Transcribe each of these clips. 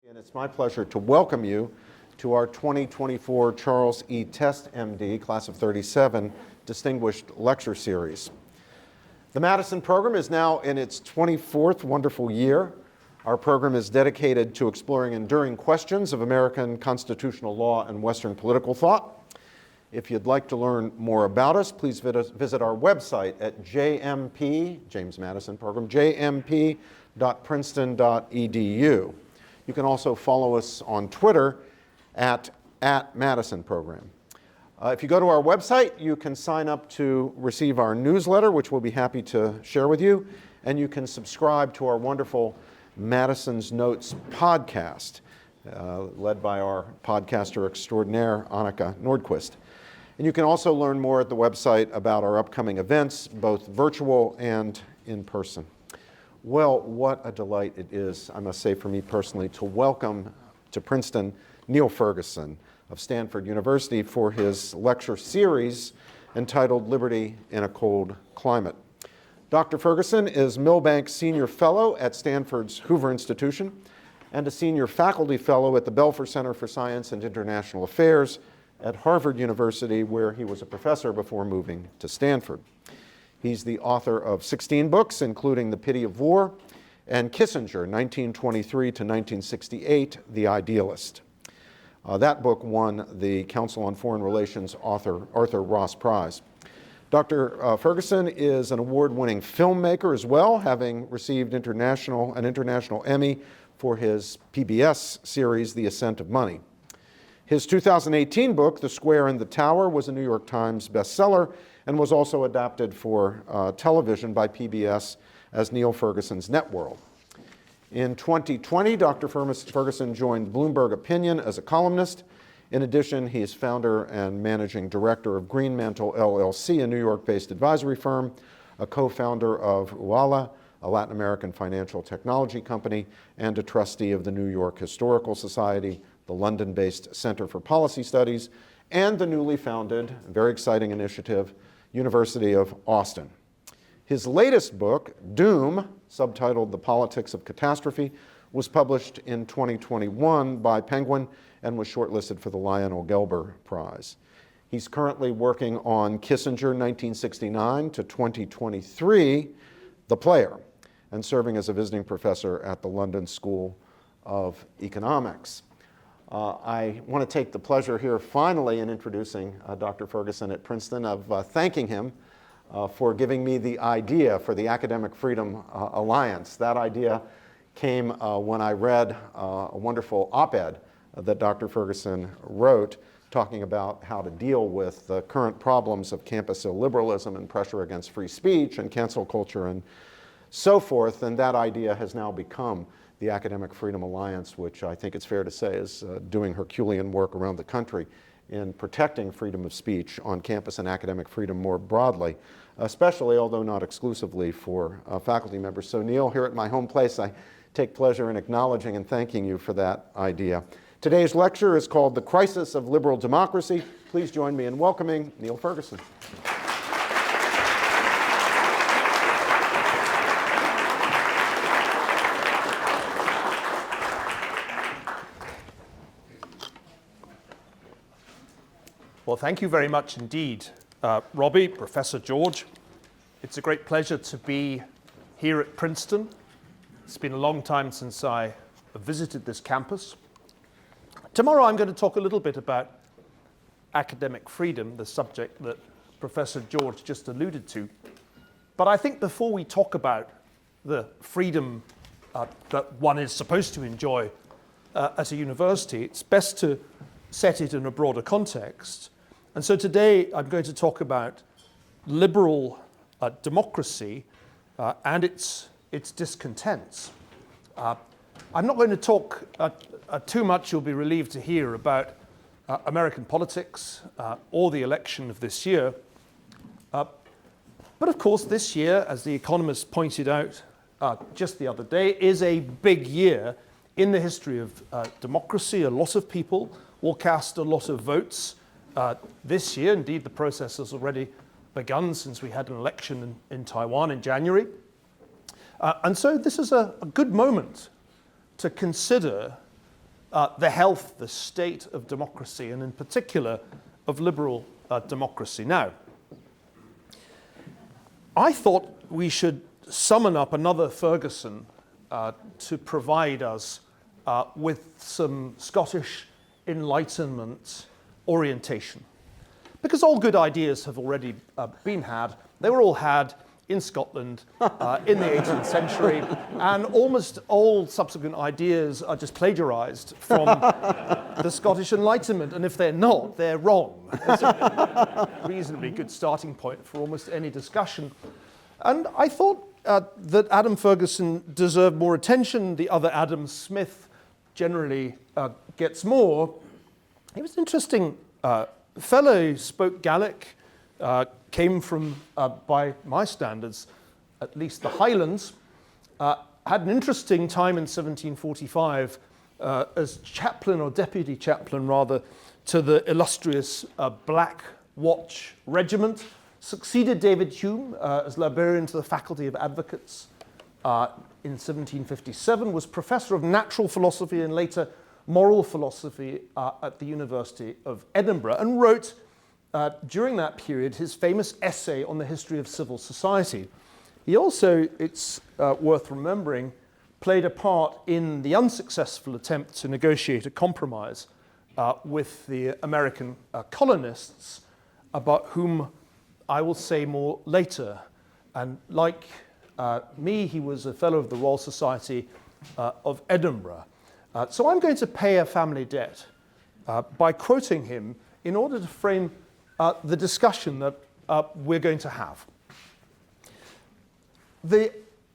And it's my pleasure to welcome you to our 2024 Charles E. Test, MD, Class of 37, Distinguished Lecture Series. The Madison Program is now in its 24th wonderful year. Our program is dedicated to exploring enduring questions of American constitutional law and Western political thought. If you'd like to learn more about us, please visit our website at JMP, James Madison Program, jmp.princeton.edu. You can also follow us on Twitter at Madison Program. If you go to our website, you can sign up to receive our newsletter, which we'll be happy to share with you, and you can subscribe to our wonderful Madison's Notes podcast, led by our podcaster extraordinaire, Annika Nordquist. And you can also learn more at the website about our upcoming events, both virtual and in person. Well, what a delight it is, I must say for me personally, to welcome to Princeton Niall Ferguson of Stanford University for his lecture series entitled Liberty in a Cold Climate. Dr. Ferguson is Milbank Senior Fellow at Stanford's Hoover Institution and a Senior Faculty Fellow at the Belfer Center for Science and International Affairs at Harvard University, where he was a professor before moving to Stanford. He's the author of 16 books, including The Pity of War and Kissinger, 1923 to 1968, The Idealist. That book won the Council on Foreign Relations Arthur Ross Prize. Dr. Ferguson is an award-winning filmmaker as well, having received an international Emmy for his PBS series, The Ascent of Money. His 2018 book, The Square and the Tower, was a New York Times bestseller and was also adapted for television by PBS as Niall Ferguson's Networld. In 2020, Dr. Ferguson joined Bloomberg Opinion as a columnist. In addition, he is founder and managing director of Greenmantle LLC, a New York-based advisory firm, a co-founder of Ualá, a Latin American financial technology company, and a trustee of the New York Historical Society, the London-based Center for Policy Studies, and the newly founded, very exciting initiative, University of Austin. His latest book, Doom, subtitled The Politics of Catastrophe, was published in 2021 by Penguin and was shortlisted for the Lionel Gelber Prize. He's currently working on Kissinger 1969 to 2023, The Player, and serving as a visiting professor at the London School of Economics. I want to take the pleasure here finally in introducing Dr. Ferguson at Princeton of thanking him for giving me the idea for the Academic Freedom Alliance. That idea came when I read a wonderful op-ed that Dr. Ferguson wrote talking about how to deal with the current problems of campus illiberalism and pressure against free speech and cancel culture and so forth. And that idea has now become the Academic Freedom Alliance, which I think it's fair to say is doing Herculean work around the country in protecting freedom of speech on campus and academic freedom more broadly, especially, although not exclusively, for faculty members. So Niall, here at my home place, I take pleasure in acknowledging and thanking you for that idea. Today's lecture is called The Crisis of Liberal Democracy. Please join me in welcoming Niall Ferguson. Well, thank you very much indeed, Robbie, Professor George. It's a great pleasure to be here at Princeton. It's been a long time since I visited this campus. Tomorrow I'm going to talk a little bit about academic freedom, the subject that Professor George just alluded to. But I think before we talk about the freedom that one is supposed to enjoy at a university, it's best to set it in a broader context. And so today I'm going to talk about liberal democracy and its discontents. I'm not going to talk too much, you'll be relieved to hear, about American politics or the election of this year. But of course, this year, as The Economist pointed out just the other day, is a big year in the history of democracy. A lot of people will cast a lot of votes this year. Indeed, the process has already begun since we had an election in Taiwan in January. And so this is a good moment to consider the health, the state of democracy, and in particular of liberal democracy. Now, I thought we should summon up another Ferguson to provide us with some Scottish Enlightenment orientation. Because all good ideas have already been had. They were all had in Scotland in the 18th century, and almost all subsequent ideas are just plagiarized from the Scottish Enlightenment, and if they're not, they're wrong. It's a reasonably good starting point for almost any discussion. And I thought that Adam Ferguson deserved more attention. The other Adam Smith generally gets more. He was an interesting fellow, spoke Gaelic, came from, by my standards, at least the Highlands, had an interesting time in 1745 as chaplain, or deputy chaplain rather, to the illustrious Black Watch Regiment, succeeded David Hume as librarian to the Faculty of Advocates in 1757, was professor of natural philosophy and later moral philosophy at the University of Edinburgh, and wrote during that period his famous essay on the history of civil society. He also, it's worth remembering, played a part in the unsuccessful attempt to negotiate a compromise with the American colonists, about whom I will say more later. And like me, he was a fellow of the Royal Society of Edinburgh. So I'm going to pay a family debt by quoting him in order to frame the discussion that we're going to have. The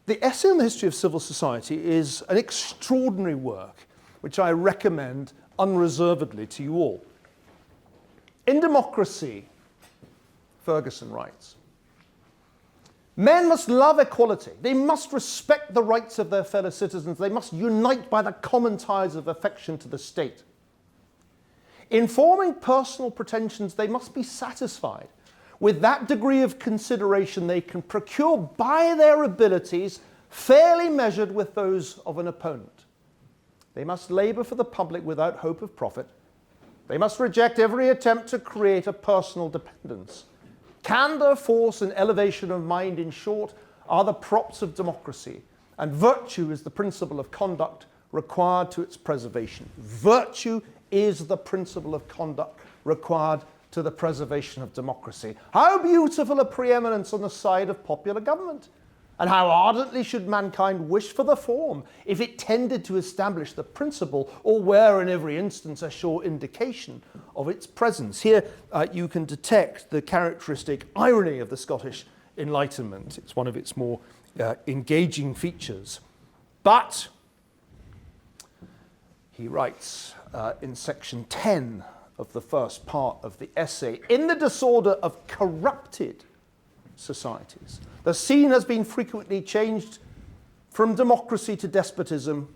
essay on the history of civil society is an extraordinary work which I recommend unreservedly to you all. In democracy, Ferguson writes, men must love equality. They must respect the rights of their fellow citizens. They must unite by the common ties of affection to the state. In forming personal pretensions, they must be satisfied with that degree of consideration they can procure by their abilities, fairly measured with those of an opponent. They must labor for the public without hope of profit. They must reject every attempt to create a personal dependence. Candor, force, and elevation of mind, in short, are the props of democracy, and virtue is the principle of conduct required to its preservation. Virtue is the principle of conduct required to the preservation of democracy. How beautiful a preeminence on the side of popular government! And how ardently should mankind wish for the form, if it tended to establish the principle, or were in every instance a sure indication of its presence. Here you can detect the characteristic irony of the Scottish Enlightenment. It's one of its more engaging features. But, he writes in section 10 of the first part of the essay, in the disorder of corrupted societies, the scene has been frequently changed from democracy to despotism,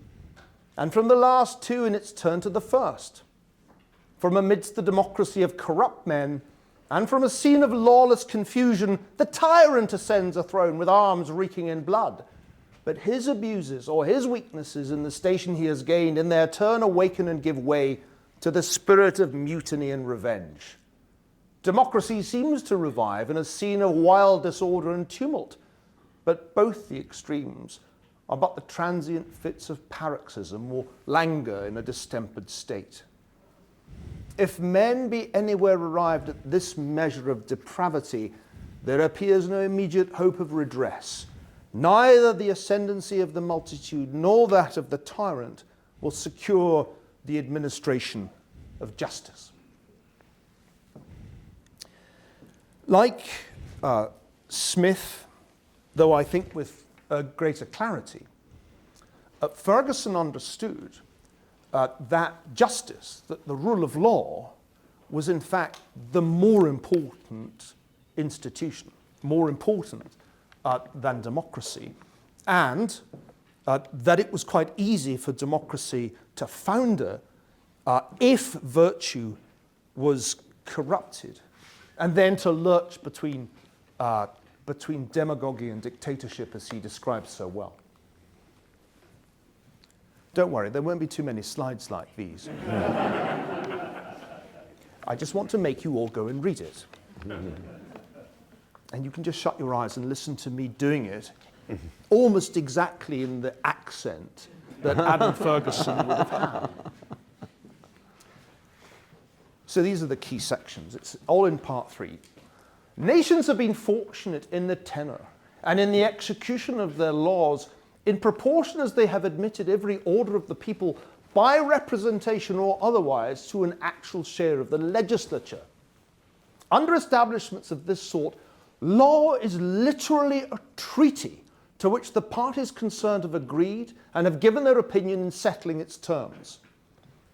and from the last two in its turn to the first. From amidst the democracy of corrupt men, and from a scene of lawless confusion, the tyrant ascends a throne with arms reeking in blood. But his abuses or his weaknesses in the station he has gained in their turn awaken and give way to the spirit of mutiny and revenge. Democracy seems to revive in a scene of wild disorder and tumult, but both the extremes are but the transient fits of paroxysm or languor in a distempered state. If men be anywhere arrived at this measure of depravity, there appears no immediate hope of redress. Neither the ascendancy of the multitude nor that of the tyrant will secure the administration of justice. Like Smith, though I think with greater clarity, Ferguson understood that justice, that the rule of law, was in fact the more important institution, more important than democracy, and that it was quite easy for democracy to founder if virtue was corrupted, and then to lurch between demagogy and dictatorship, as he describes so well. Don't worry, there won't be too many slides like these. I just want to make you all go and read it. And you can just shut your eyes and listen to me doing it almost exactly in the accent that Adam Ferguson would have had. So these are the key sections. It's all in part 3. Nations have been fortunate in the tenor and in the execution of their laws in proportion as they have admitted every order of the people by representation or otherwise to an actual share of the legislature. Under establishments of this sort, law is literally a treaty to which the parties concerned have agreed and have given their opinion in settling its terms.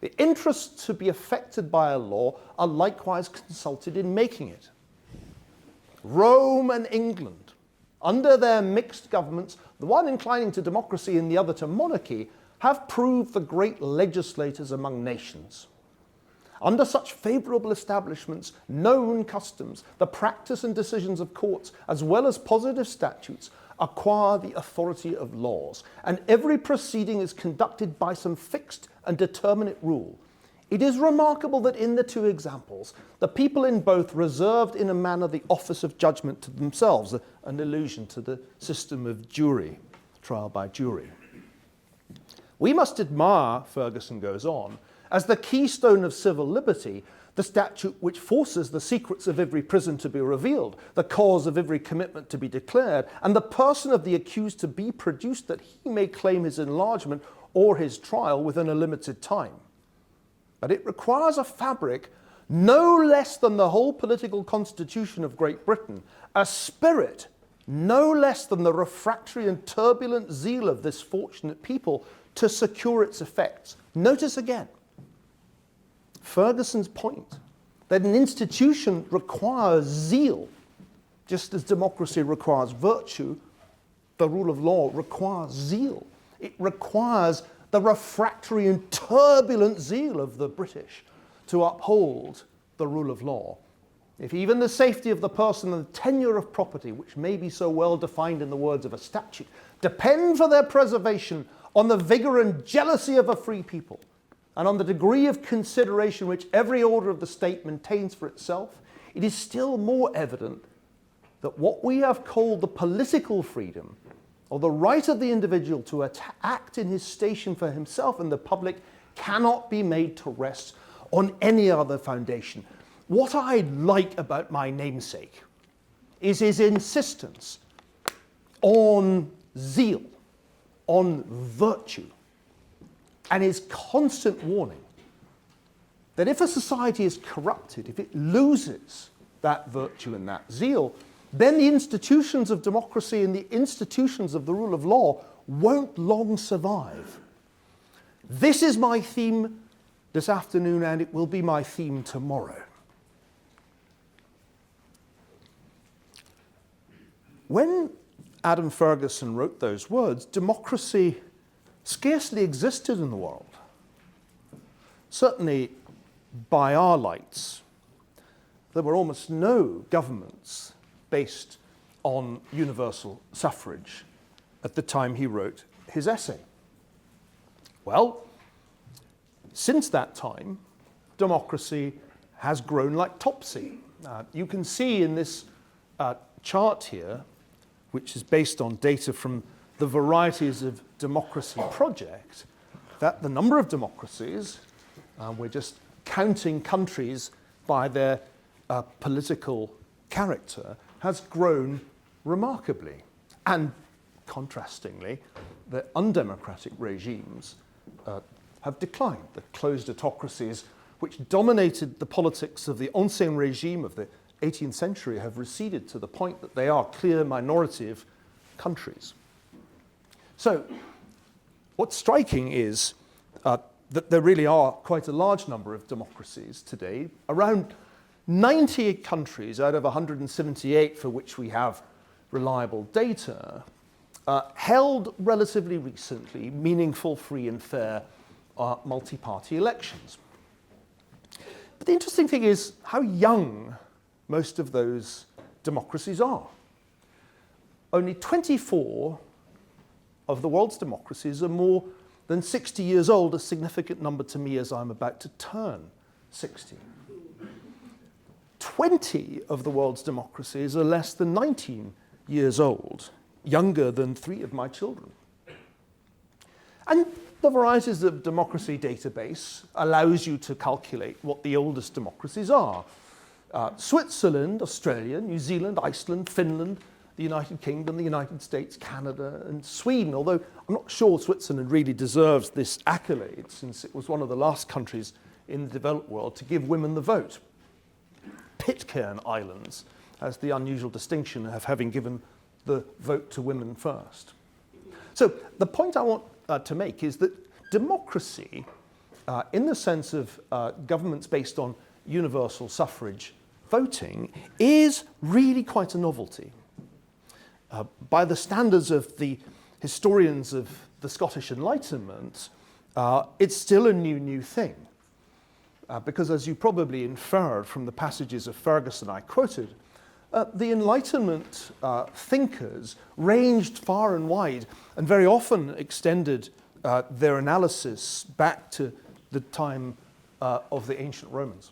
The interests to be affected by a law are likewise consulted in making it. Rome and England, under their mixed governments, the one inclining to democracy and the other to monarchy, have proved the great legislators among nations. Under such favourable establishments, known customs, the practice and decisions of courts, as well as positive statutes, acquire the authority of laws, and every proceeding is conducted by some fixed and determinate rule. It is remarkable that in the 2 examples, the people in both reserved in a manner the office of judgment to themselves, an allusion to the system of jury, trial by jury. We must admire, Ferguson goes on, as the keystone of civil liberty, the statute which forces the secrets of every prison to be revealed, the cause of every commitment to be declared, and the person of the accused to be produced that he may claim his enlargement or his trial within a limited time. But it requires a fabric no less than the whole political constitution of Great Britain, a spirit no less than the refractory and turbulent zeal of this fortunate people to secure its effects. Notice again, Ferguson's point that an institution requires zeal, just as democracy requires virtue, the rule of law requires zeal. It requires the refractory and turbulent zeal of the British to uphold the rule of law. If even the safety of the person and the tenure of property, which may be so well defined in the words of a statute, depend for their preservation on the vigour and jealousy of a free people, and on the degree of consideration which every order of the state maintains for itself, it is still more evident that what we have called the political freedom, or the right of the individual to act in his station for himself and the public, cannot be made to rest on any other foundation. What I like about my namesake is his insistence on zeal, on virtue, and his constant warning that if a society is corrupted, if it loses that virtue and that zeal, then the institutions of democracy and the institutions of the rule of law won't long survive. This is my theme this afternoon, and it will be my theme tomorrow. When Adam Ferguson wrote those words, democracy scarcely existed in the world. Certainly, by our lights, there were almost no governments based on universal suffrage at the time he wrote his essay. Well, since that time, democracy has grown like Topsy. You can see in this chart here, which is based on data from the Varieties of Democracy project, that the number of democracies, we're just counting countries by their political character, has grown remarkably. And contrastingly, the undemocratic regimes have declined. The closed autocracies, which dominated the politics of the ancien regime of the 18th century, have receded to the point that they are a clear minority of countries. So, what's striking is that there really are quite a large number of democracies today, around 90 countries out of 178 for which we have reliable data, held relatively recently meaningful, free and fair multi-party elections. But the interesting thing is how young most of those democracies are. Only 24 of the world's democracies are more than 60 years old, a significant number to me as I'm about to turn 60. 20 of the world's democracies are less than 19 years old, younger than 3 of my children. And the Varieties of Democracy database allows you to calculate what the oldest democracies are. Switzerland, Australia, New Zealand, Iceland, Finland, the United Kingdom, the United States, Canada, and Sweden, although I'm not sure Switzerland really deserves this accolade, since it was one of the last countries in the developed world to give women the vote. Pitcairn Islands has the unusual distinction of having given the vote to women first. So the point I want to make is that democracy, in the sense of governments based on universal suffrage voting, is really quite a novelty. By the standards of the historians of the Scottish Enlightenment, it's still a new thing. Because as you probably inferred from the passages of Ferguson I quoted, the Enlightenment thinkers ranged far and wide and very often extended their analysis back to the time of the ancient Romans.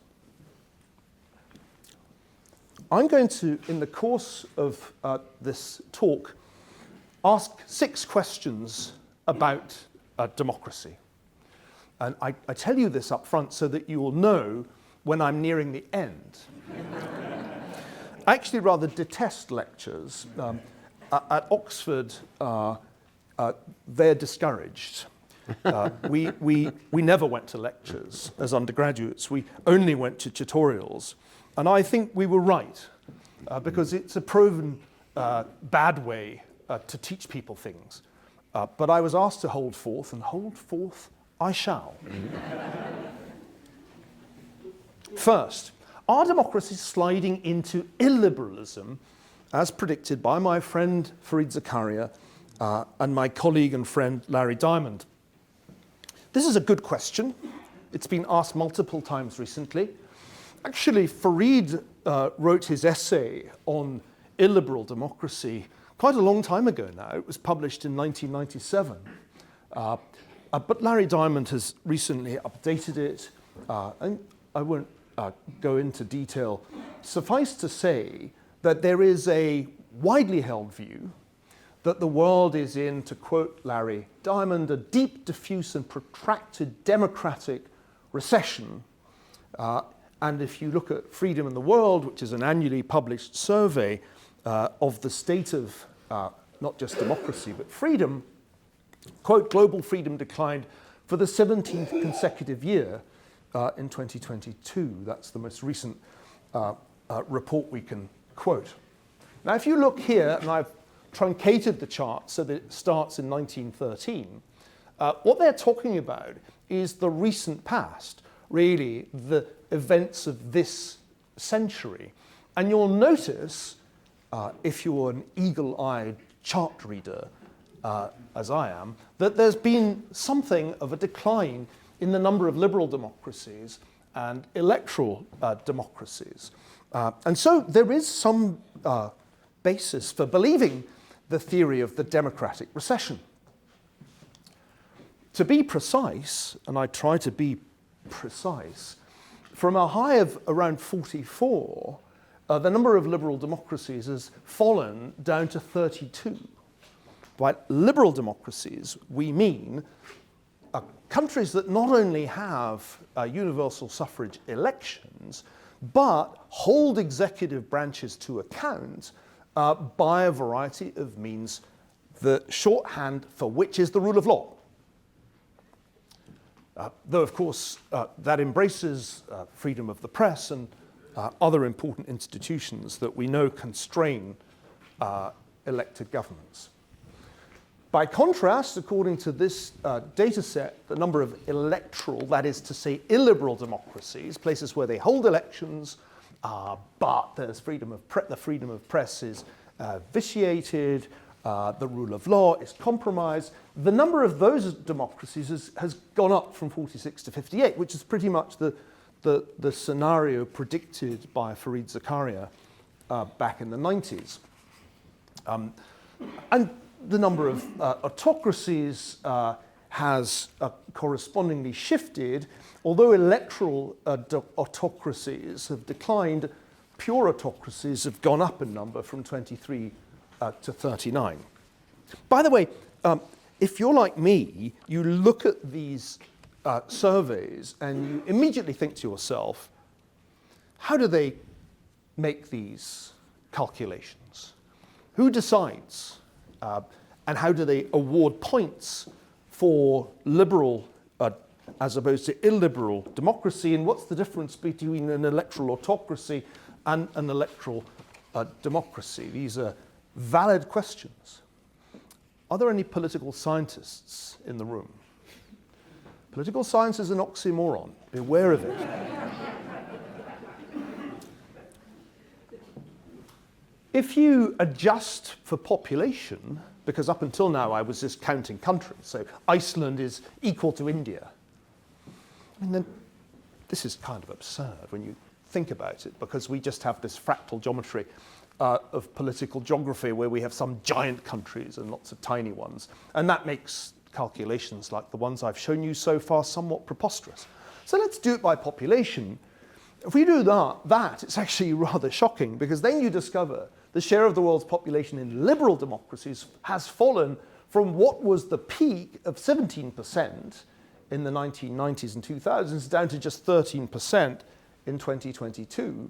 I'm going to, in the course of this talk, ask 6 questions about democracy. And I tell you this up front so that you will know when I'm nearing the end. I actually rather detest lectures. At Oxford, they're discouraged. We never went to lectures as undergraduates. We only went to tutorials. And I think we were right, because it's a proven bad way to teach people things. But I was asked to hold forth, and hold forth I shall. First, are democracies sliding into illiberalism, as predicted by my friend Fareed Zakaria and my colleague and friend Larry Diamond? This is a good question. It's been asked multiple times recently. Actually, Fareed wrote his essay on illiberal democracy quite a long time ago now. It was published in 1997. But Larry Diamond has recently updated it, and I won't go into detail. Suffice to say that there is a widely held view that the world is in, to quote Larry Diamond, a deep, diffuse, and protracted democratic recession. And if you look at Freedom in the World, which is an annually published survey of the state of not just democracy, but freedom, quote, global freedom declined for the 17th consecutive year in 2022. That's the most recent report we can quote. Now, if you look here, and I've truncated the chart so that it starts in 1913, what they're talking about is the recent past, really the events of this century. And you'll notice, if you're an eagle-eyed chart reader, as I am, that there's been something of a decline in the number of liberal democracies and electoral democracies. And so there is some basis for believing the theory of the democratic recession. To be precise, and I try to be precise, from a high of around 44, the number of liberal democracies has fallen down to 32. By liberal democracies, we mean countries that not only have universal suffrage elections, but hold executive branches to account by a variety of means, the shorthand for which is the rule of law. Though, of course, that embraces freedom of the press and other important institutions that we know constrain elected governments. By contrast, according to this data set, the number of electoral, that is to say illiberal democracies, places where they hold elections, but there's the freedom of press is vitiated, the rule of law is compromised. The number of those democracies has gone up from 46 to 58, which is pretty much the scenario predicted by Fareed Zakaria back in the 90s. And the number of autocracies has correspondingly shifted. Although electoral autocracies have declined, pure autocracies have gone up in number from 23 to 39. By the way, if you're like me, you look at these surveys and you immediately think to yourself, how do they make these calculations? Who decides? And how do they award points for liberal as opposed to illiberal democracy? And what's the difference between an electoral autocracy and an electoral democracy? These are valid questions. Are there any political scientists in the room? Political science is an oxymoron. Beware of it. If you adjust for population, because up until now I was just counting countries, so Iceland is equal to India. And then this is kind of absurd when you think about it, because we just have this fractal geometry of political geography where we have some giant countries and lots of tiny ones. And that makes calculations like the ones I've shown you so far somewhat preposterous. So let's do it by population. If we do that, it's actually rather shocking, because then you discover the share of the world's population in liberal democracies has fallen from what was the peak of 17% in the 1990s and 2000s down to just 13% in 2022.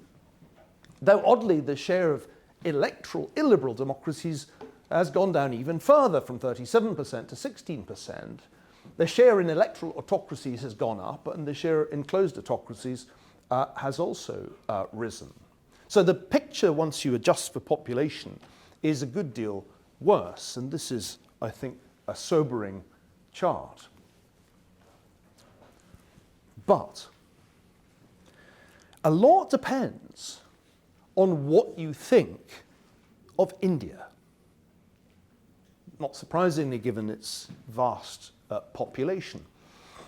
Though oddly, the share of illiberal democracies has gone down even further, from 37% to 16%. The share in electoral autocracies has gone up, and the share in closed autocracies has also risen. So the picture, once you adjust for population, is a good deal worse. And this is, I think, a sobering chart. But a lot depends on what you think of India. Not surprisingly, given its vast population.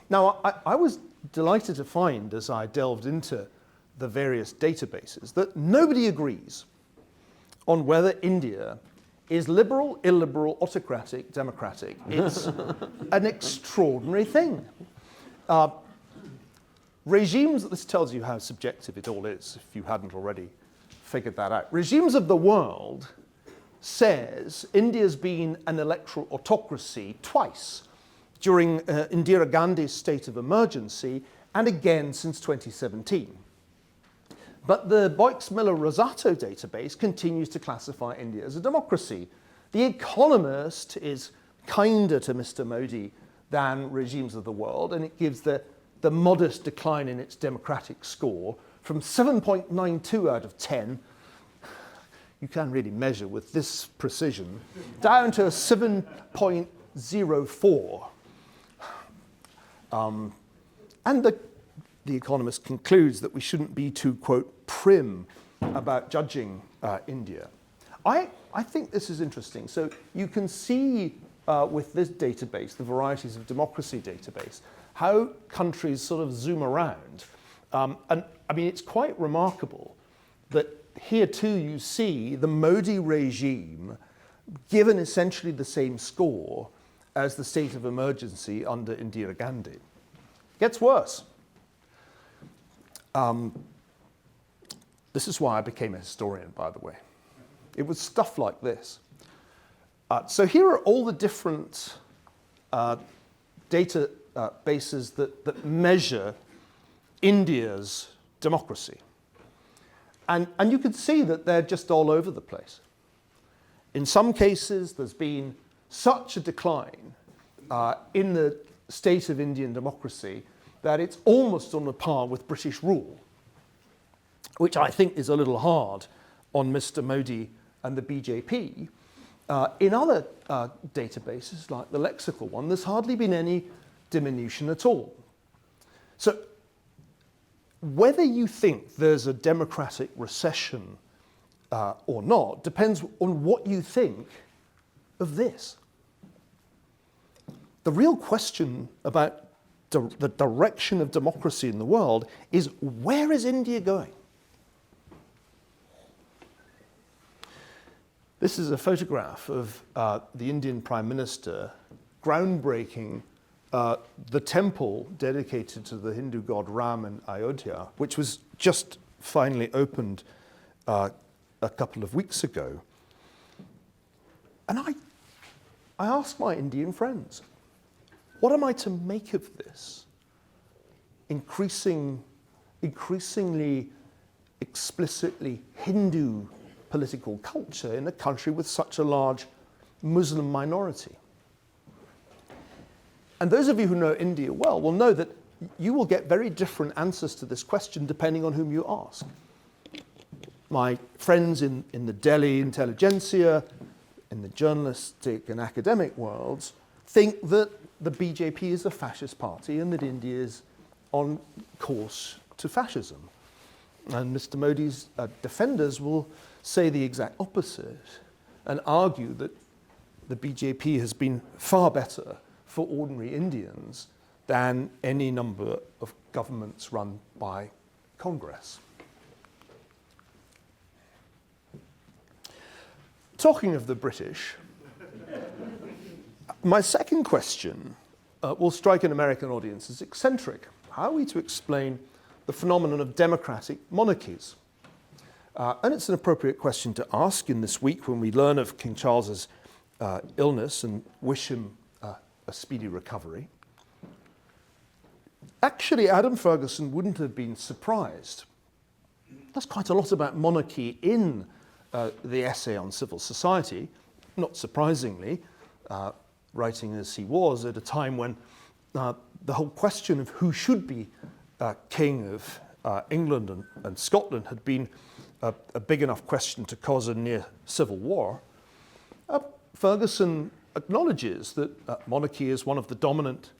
Now, I was delighted to find, as I delved into the various databases, that nobody agrees on whether India is liberal, illiberal, autocratic, democratic. It's an extraordinary thing. Regimes, this tells you how subjective it all is, if you hadn't already figured that out. Regimes of the World says India's been an electoral autocracy twice, during Indira Gandhi's state of emergency, and again since 2017. But the Boix-Miller-Rosato database continues to classify India as a democracy. The Economist is kinder to Mr. Modi than Regimes of the World, and it gives the modest decline in its democratic score from 7.92 out of 10, you can really measure with this precision, down to a 7.04. And the Economist concludes that we shouldn't be too, quote, prim about judging India. I think this is interesting. So you can see with this database, the Varieties of Democracy database, how countries sort of zoom around. And I mean, it's quite remarkable that here too you see the Modi regime given essentially the same score as the state of emergency under Indira Gandhi. Gets worse. This is why I became a historian, by the way. It was stuff like this. So here are all the different data bases that measure India's democracy. And you can see that they're just all over the place. In some cases, there's been such a decline in the state of Indian democracy that it's almost on a par with British rule, which I think is a little hard on Mr. Modi and the BJP. In other databases, like the lexical one, there's hardly been any diminution at all. So whether you think there's a democratic recession or not depends on what you think of this. The real question about the direction of democracy in the world is, where is India going? This is a photograph of the Indian Prime Minister groundbreaking the temple dedicated to the Hindu god Ram in Ayodhya, which was just finally opened a couple of weeks ago. And I asked my Indian friends, what am I to make of this increasingly explicitly Hindu political culture in a country with such a large Muslim minority? And those of you who know India well will know that you will get very different answers to this question depending on whom you ask. My friends in the Delhi intelligentsia, in the journalistic and academic worlds, think that the BJP is a fascist party and that India is on course to fascism. And Mr. Modi's defenders will say the exact opposite and argue that the BJP has been far better for ordinary Indians than any number of governments run by Congress. Talking of the British, my second question will strike an American audience as eccentric. How are we to explain the phenomenon of democratic monarchies? And it's an appropriate question to ask in this week when we learn of King Charles's illness and wish him a speedy recovery. Actually, Adam Ferguson wouldn't have been surprised. There's quite a lot about monarchy in the essay on civil society, not surprisingly, writing as he was at a time when the whole question of who should be king of England and Scotland had been a big enough question to cause a near civil war. Ferguson acknowledges that monarchy is one of the dominant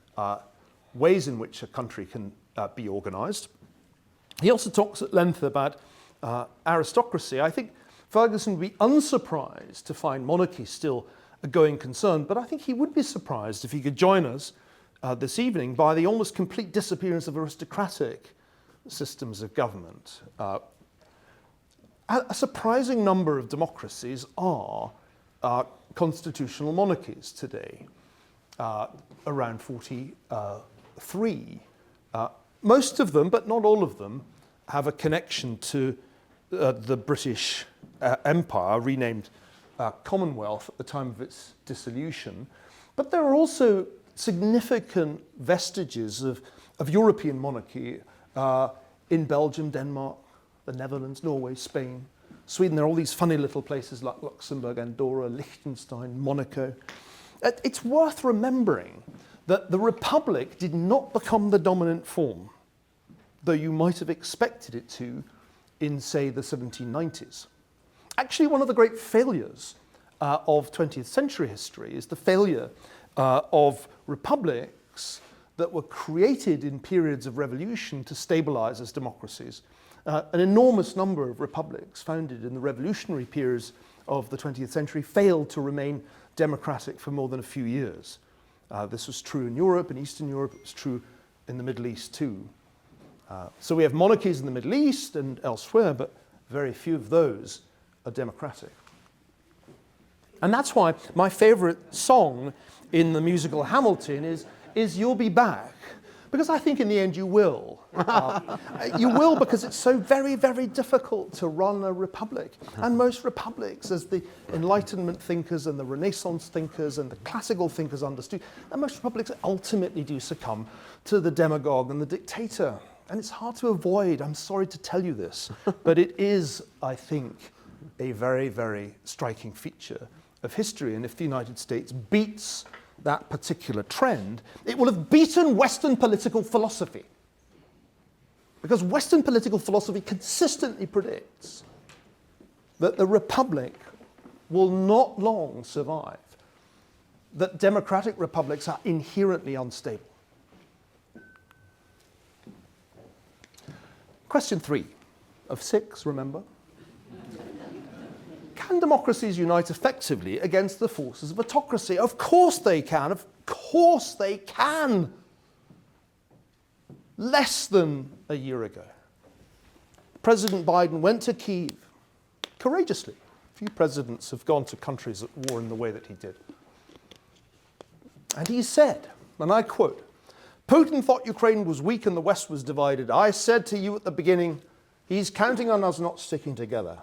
ways in which a country can be organized. He also talks at length about aristocracy. I think Ferguson would be unsurprised to find monarchy still a going concern, but I think he would be surprised if he could join us this evening by the almost complete disappearance of aristocratic systems of government. A surprising number of democracies are constitutional monarchies today, around 43. Most of them, but not all of them, have a connection to the British Empire, renamed Commonwealth at the time of its dissolution. But there are also significant vestiges of European monarchy in Belgium, Denmark, the Netherlands, Norway, Spain, Sweden. There are all these funny little places like Luxembourg, Andorra, Liechtenstein, Monaco. It's worth remembering that the Republic did not become the dominant form, though you might have expected it to in, say, the 1790s. Actually, one of the great failures of 20th century history is the failure of republics that were created in periods of revolution to stabilize as democracies. An enormous number of republics founded in the revolutionary periods of the 20th century failed to remain democratic for more than a few years. This was true in Europe, in Eastern Europe, it was true in the Middle East too. So we have monarchies in the Middle East and elsewhere, but very few of those are democratic. And that's why my favorite song in the musical Hamilton is You'll Be Back, because I think in the end you will. You will, because it's so very, very difficult to run a republic. And most republics, as the Enlightenment thinkers and the Renaissance thinkers and the classical thinkers understood, and most republics ultimately do succumb to the demagogue and the dictator. And it's hard to avoid, I'm sorry to tell you this, but it is, I think, a very, very striking feature of history. And if the United States beats that particular trend, it will have beaten Western political philosophy. Because Western political philosophy consistently predicts that the republic will not long survive, that democratic republics are inherently unstable. Question 3 of 6, remember? Can democracies unite effectively against the forces of autocracy? Of course they can. Of course they can. Less than a year ago, President Biden went to Kyiv courageously. Few presidents have gone to countries at war in the way that he did. And he said, and I quote, "Putin thought Ukraine was weak and the West was divided. I said to you at the beginning, he's counting on us not sticking together.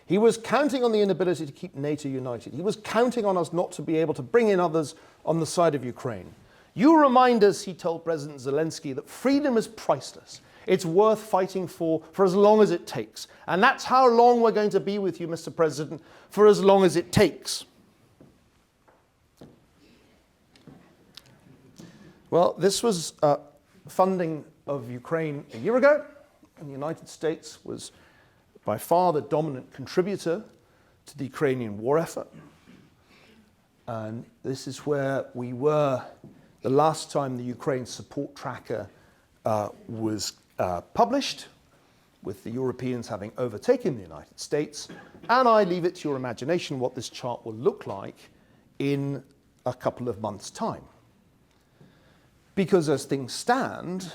He was counting on the inability to keep NATO united. He was counting on us not to be able to bring in others on the side of Ukraine. You remind us," he told President Zelensky, "that freedom is priceless. It's worth fighting for as long as it takes. And that's how long we're going to be with you, Mr. President, for as long as it takes." Well, this was funding of Ukraine a year ago, and the United States was by far the dominant contributor to the Ukrainian war effort. And this is where we were the last time the Ukraine support tracker was published, with the Europeans having overtaken the United States. And I leave it to your imagination what this chart will look like in a couple of months' time. Because as things stand,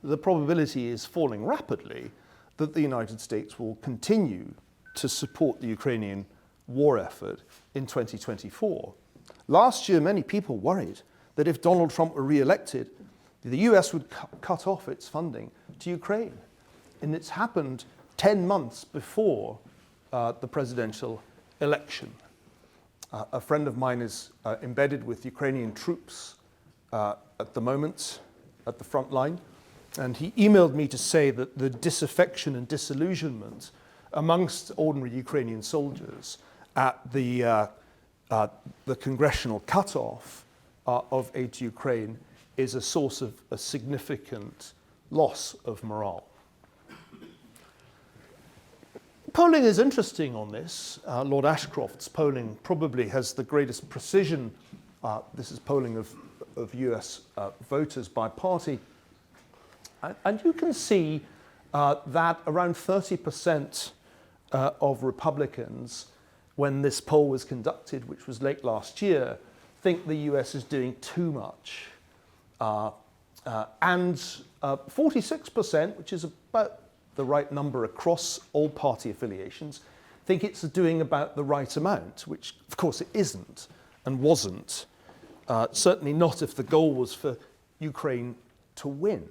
the probability is falling rapidly that the United States will continue to support the Ukrainian war effort in 2024. Last year, many people worried that if Donald Trump were re-elected, the US would cut off its funding to Ukraine. And it's happened 10 months before the presidential election. A friend of mine is embedded with Ukrainian troops at the moment at the front line. And he emailed me to say that the disaffection and disillusionment amongst ordinary Ukrainian soldiers at the congressional cutoff of aid to Ukraine is a source of a significant loss of morale. Polling is interesting on this. Lord Ashcroft's polling probably has the greatest precision. This is polling of US voters by party. And you can see that around 30% of Republicans, when this poll was conducted, which was late last year, think the US is doing too much. And 46%, which is about the right number across all party affiliations, think it's doing about the right amount, which of course it isn't and wasn't. Certainly not if the goal was for Ukraine to win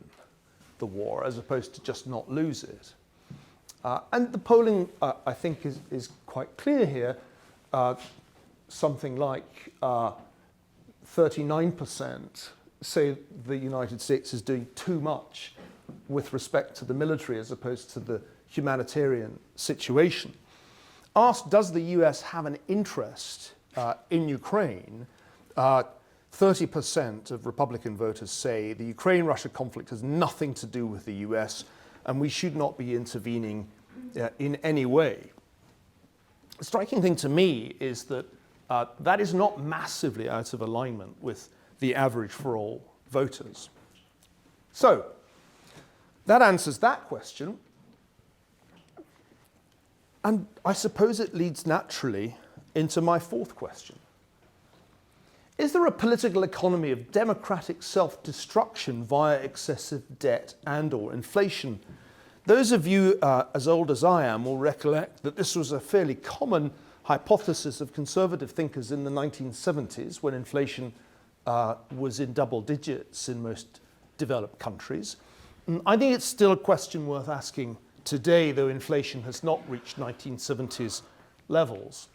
the war as opposed to just not lose it. And the polling, I think, is quite clear here. Something like 39% say the United States is doing too much with respect to the military as opposed to the humanitarian situation. Asked, does the US have an interest in Ukraine? 30% of Republican voters say the Ukraine-Russia conflict has nothing to do with the US and we should not be intervening in any way. The striking thing to me is that that is not massively out of alignment with the average for all voters. So, that answers that question. And I suppose it leads naturally into my fourth question. Is there a political economy of democratic self-destruction via excessive debt and/or inflation? Those of you as old as I am will recollect that this was a fairly common hypothesis of conservative thinkers in the 1970s when inflation was in double digits in most developed countries. And I think it's still a question worth asking today, though inflation has not reached 1970s levels.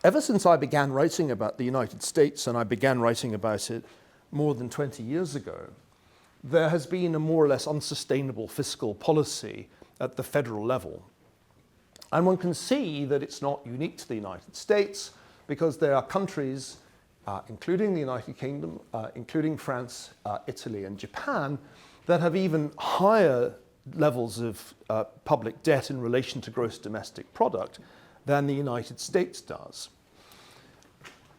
Ever since I began writing about the United States, and I began writing about it more than 20 years ago, there has been a more or less unsustainable fiscal policy at the federal level. And one can see that it's not unique to the United States because there are countries, including the United Kingdom, including France, Italy, and Japan, that have even higher levels of public debt in relation to gross domestic product than the United States does.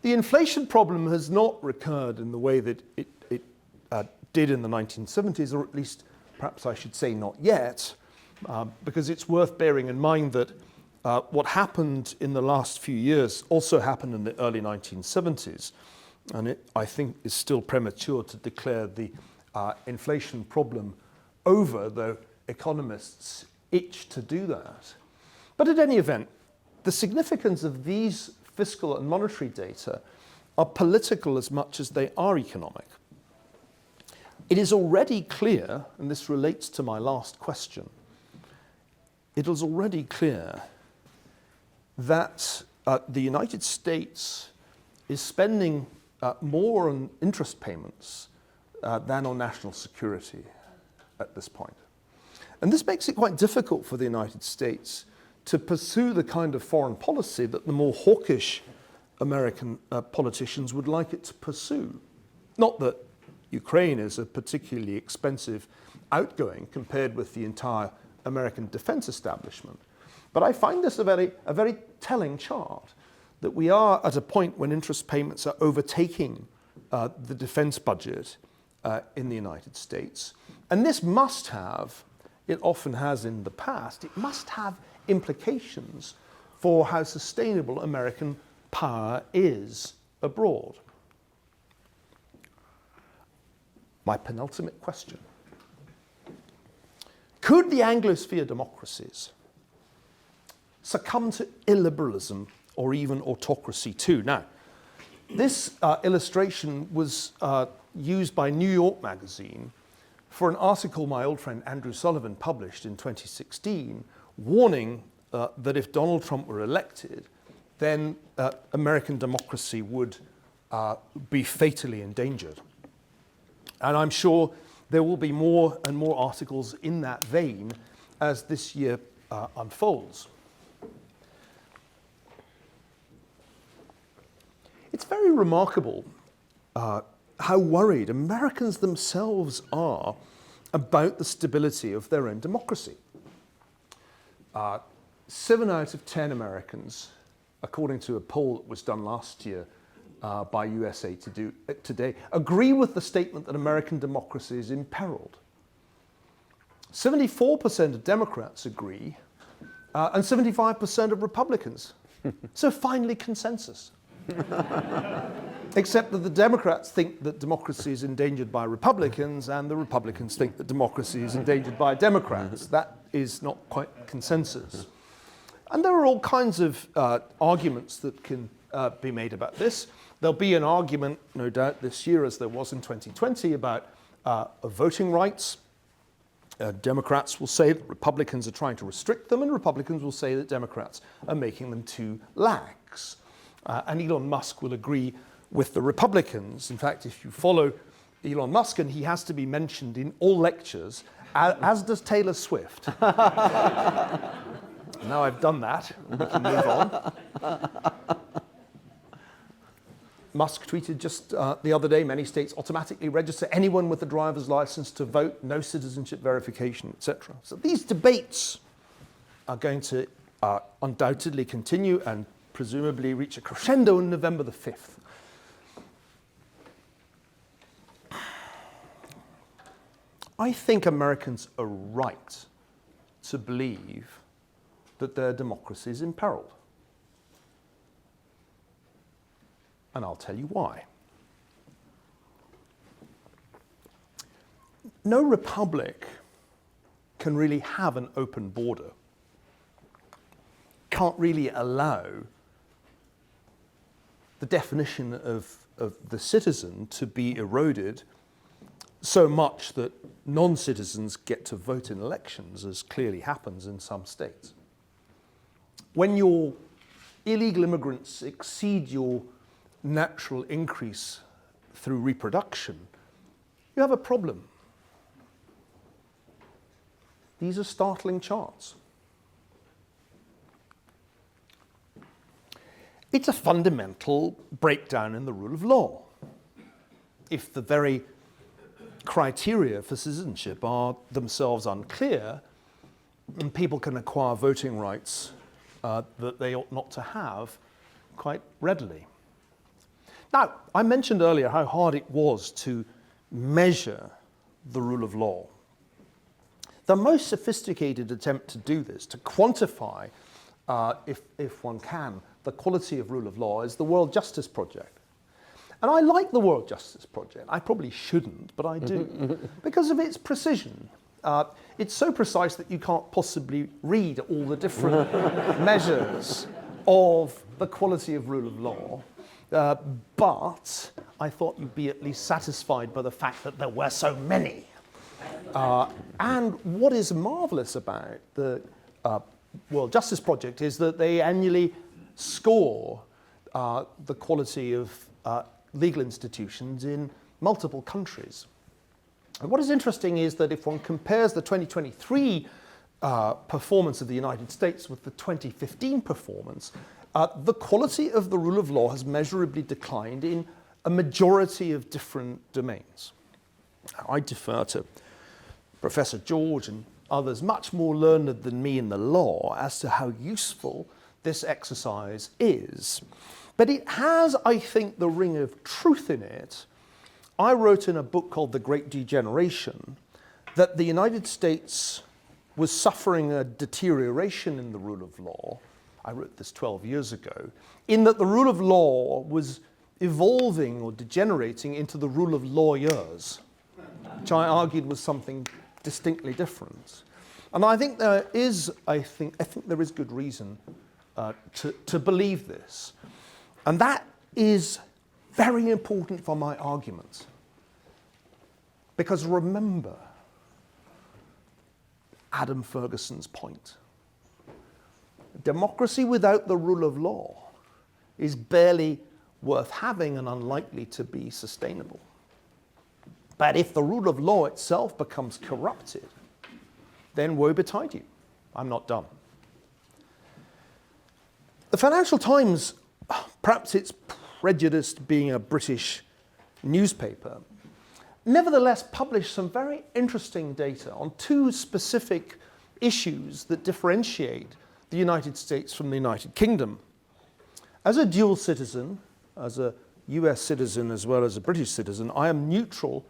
The inflation problem has not recurred in the way that it did in the 1970s, or at least perhaps I should say not yet, because it's worth bearing in mind that what happened in the last few years also happened in the early 1970s, and it, I think, is still premature to declare the inflation problem over, though economists itch to do that. But at any event, the significance of these fiscal and monetary data are political as much as they are economic. It is already clear, and this relates to my last question, it is already clear that the United States is spending more on interest payments than on national security at this point. And this makes it quite difficult for the United States to pursue the kind of foreign policy that the more hawkish American politicians would like it to pursue. Not that Ukraine is a particularly expensive outgoing compared with the entire American defense establishment. But I find this a very telling chart, that we are at a point when interest payments are overtaking the defense budget in the United States. And this must have, it often has in the past, it must have implications for how sustainable American power is abroad. My penultimate question. Could the Anglosphere democracies succumb to illiberalism or even autocracy too? Now, this illustration was used by New York Magazine for an article my old friend Andrew Sullivan published in 2016, warning that if Donald Trump were elected, then American democracy would be fatally endangered. And I'm sure there will be more and more articles in that vein as this year unfolds. It's very remarkable how worried Americans themselves are about the stability of their own democracy. 7 out of 10 Americans, according to a poll that was done last year by USA Today, agree with the statement that American democracy is imperiled. 74% of Democrats agree, and 75% of Republicans. So finally consensus. Except that the Democrats think that democracy is endangered by Republicans, and the Republicans think that democracy is endangered by Democrats. That is not quite consensus. And there are all kinds of arguments that can be made about this. There'll be an argument, no doubt, this year, as there was in 2020, about voting rights. Democrats will say that Republicans are trying to restrict them, and Republicans will say that Democrats are making them too lax. And Elon Musk will agree with the Republicans. In fact, if you follow Elon Musk, and he has to be mentioned in all lectures, as does Taylor Swift. Now I've done that, we can move on. Musk tweeted just the other day, many states automatically register anyone with a driver's license to vote, no citizenship verification, etc. So these debates are going to undoubtedly continue and presumably reach a crescendo on November the 5th. I think Americans are right to believe that their democracy is imperiled. And I'll tell you why. No republic can really have an open border, can't really allow the definition of the citizen to be eroded so much that non-citizens get to vote in elections, as clearly happens in some states. When your illegal immigrants exceed your natural increase through reproduction, you have a problem. These are startling charts. It's a fundamental breakdown in the rule of law. If the very criteria for citizenship are themselves unclear, and people can acquire voting rights that they ought not to have quite readily. Now, I mentioned earlier how hard it was to measure the rule of law. The most sophisticated attempt to do this, to quantify, if one can, the quality of rule of law, is the World Justice Project. And I like the World Justice Project. I probably shouldn't, but I do, because of its precision. It's so precise that you can't possibly read all the different measures of the quality of rule of law. but I thought you'd be at least satisfied by the fact that there were so many. And what is marvelous about the World Justice Project is that they annually score the quality of legal institutions in multiple countries. And what is interesting is that if one compares the 2023 performance of the United States with the 2015 performance, the quality of the rule of law has measurably declined in a majority of different domains. I defer to Professor George and others much more learned than me in the law as to how useful this exercise is. But it has, I think, the ring of truth in it. I wrote in a book called The Great Degeneration that the United States was suffering a deterioration in the rule of law. I wrote this 12 years ago, in that the rule of law was evolving or degenerating into the rule of lawyers, which I argued was something distinctly different. And I think there is, I think there is good reason to believe this. And that is very important for my argument. Because remember Adam Ferguson's point. Democracy without the rule of law is barely worth having and unlikely to be sustainable. But if the rule of law itself becomes corrupted, then woe betide you. I'm not done. The Financial Times, perhaps it's prejudiced being a British newspaper, nevertheless published some very interesting data on two specific issues that differentiate the United States from the United Kingdom. As a dual citizen, as a US citizen as well as a British citizen, I am neutral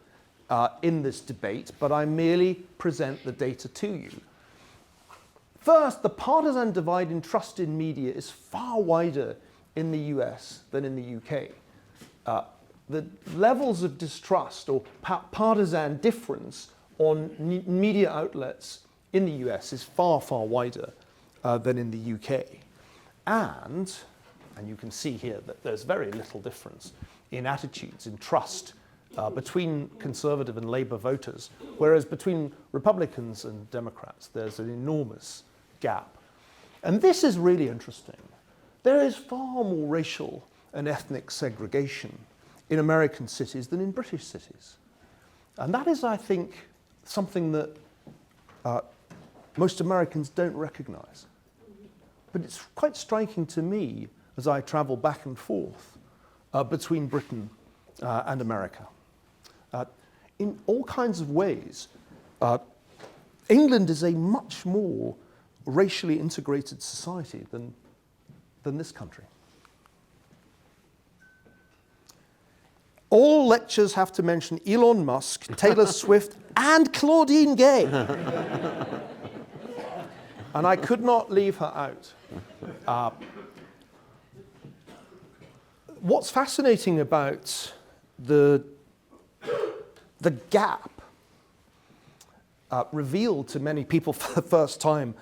in this debate, but I merely present the data to you. First, the partisan divide in trust in media is far wider in the US than in the UK. The levels of distrust or partisan difference on media outlets in the US is far, far wider than in the UK. And you can see here that there's very little difference in attitudes, in trust between Conservative and Labour voters, whereas between Republicans and Democrats, there's an enormous gap. And this is really interesting. There is far more racial and ethnic segregation in American cities than in British cities. And that is, I think, something that most Americans don't recognize. But it's quite striking to me as I travel back and forth between Britain and America. In all kinds of ways, England is a much more racially integrated society than this country. All lectures have to mention Elon Musk, Taylor Swift, and Claudine Gay. And I could not leave her out. What's fascinating about the gap revealed to many people for the first time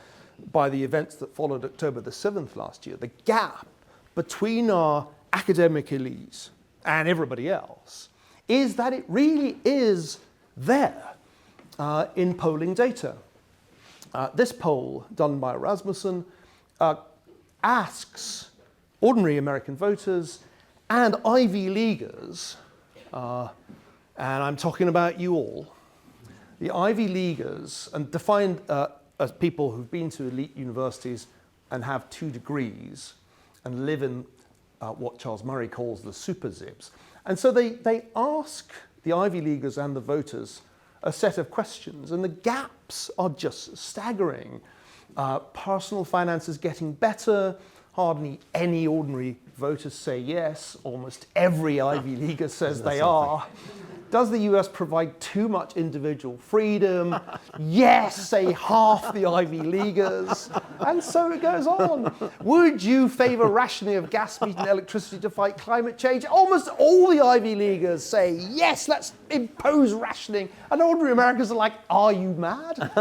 by the events that followed October the 7th last year, the gap between our academic elites and everybody else, is that it really is there in polling data. This poll, done by Rasmussen, asks ordinary American voters and Ivy Leaguers, and I'm talking about you all, the Ivy Leaguers, and defined as people who've been to elite universities and have 2 degrees and live in what Charles Murray calls the super zips. And so they ask the Ivy Leaguers and the voters a set of questions, and the gaps are just staggering. Personal finances getting better, hardly any ordinary voters say yes, almost every Ivy Leaguer says they are. Does the US provide too much individual freedom? Yes, say half the Ivy Leaguers. And so it goes on. Would you favor rationing of gas, meat, and electricity to fight climate change? Almost all the Ivy Leaguers say, yes, let's impose rationing. And ordinary Americans are like, are you mad?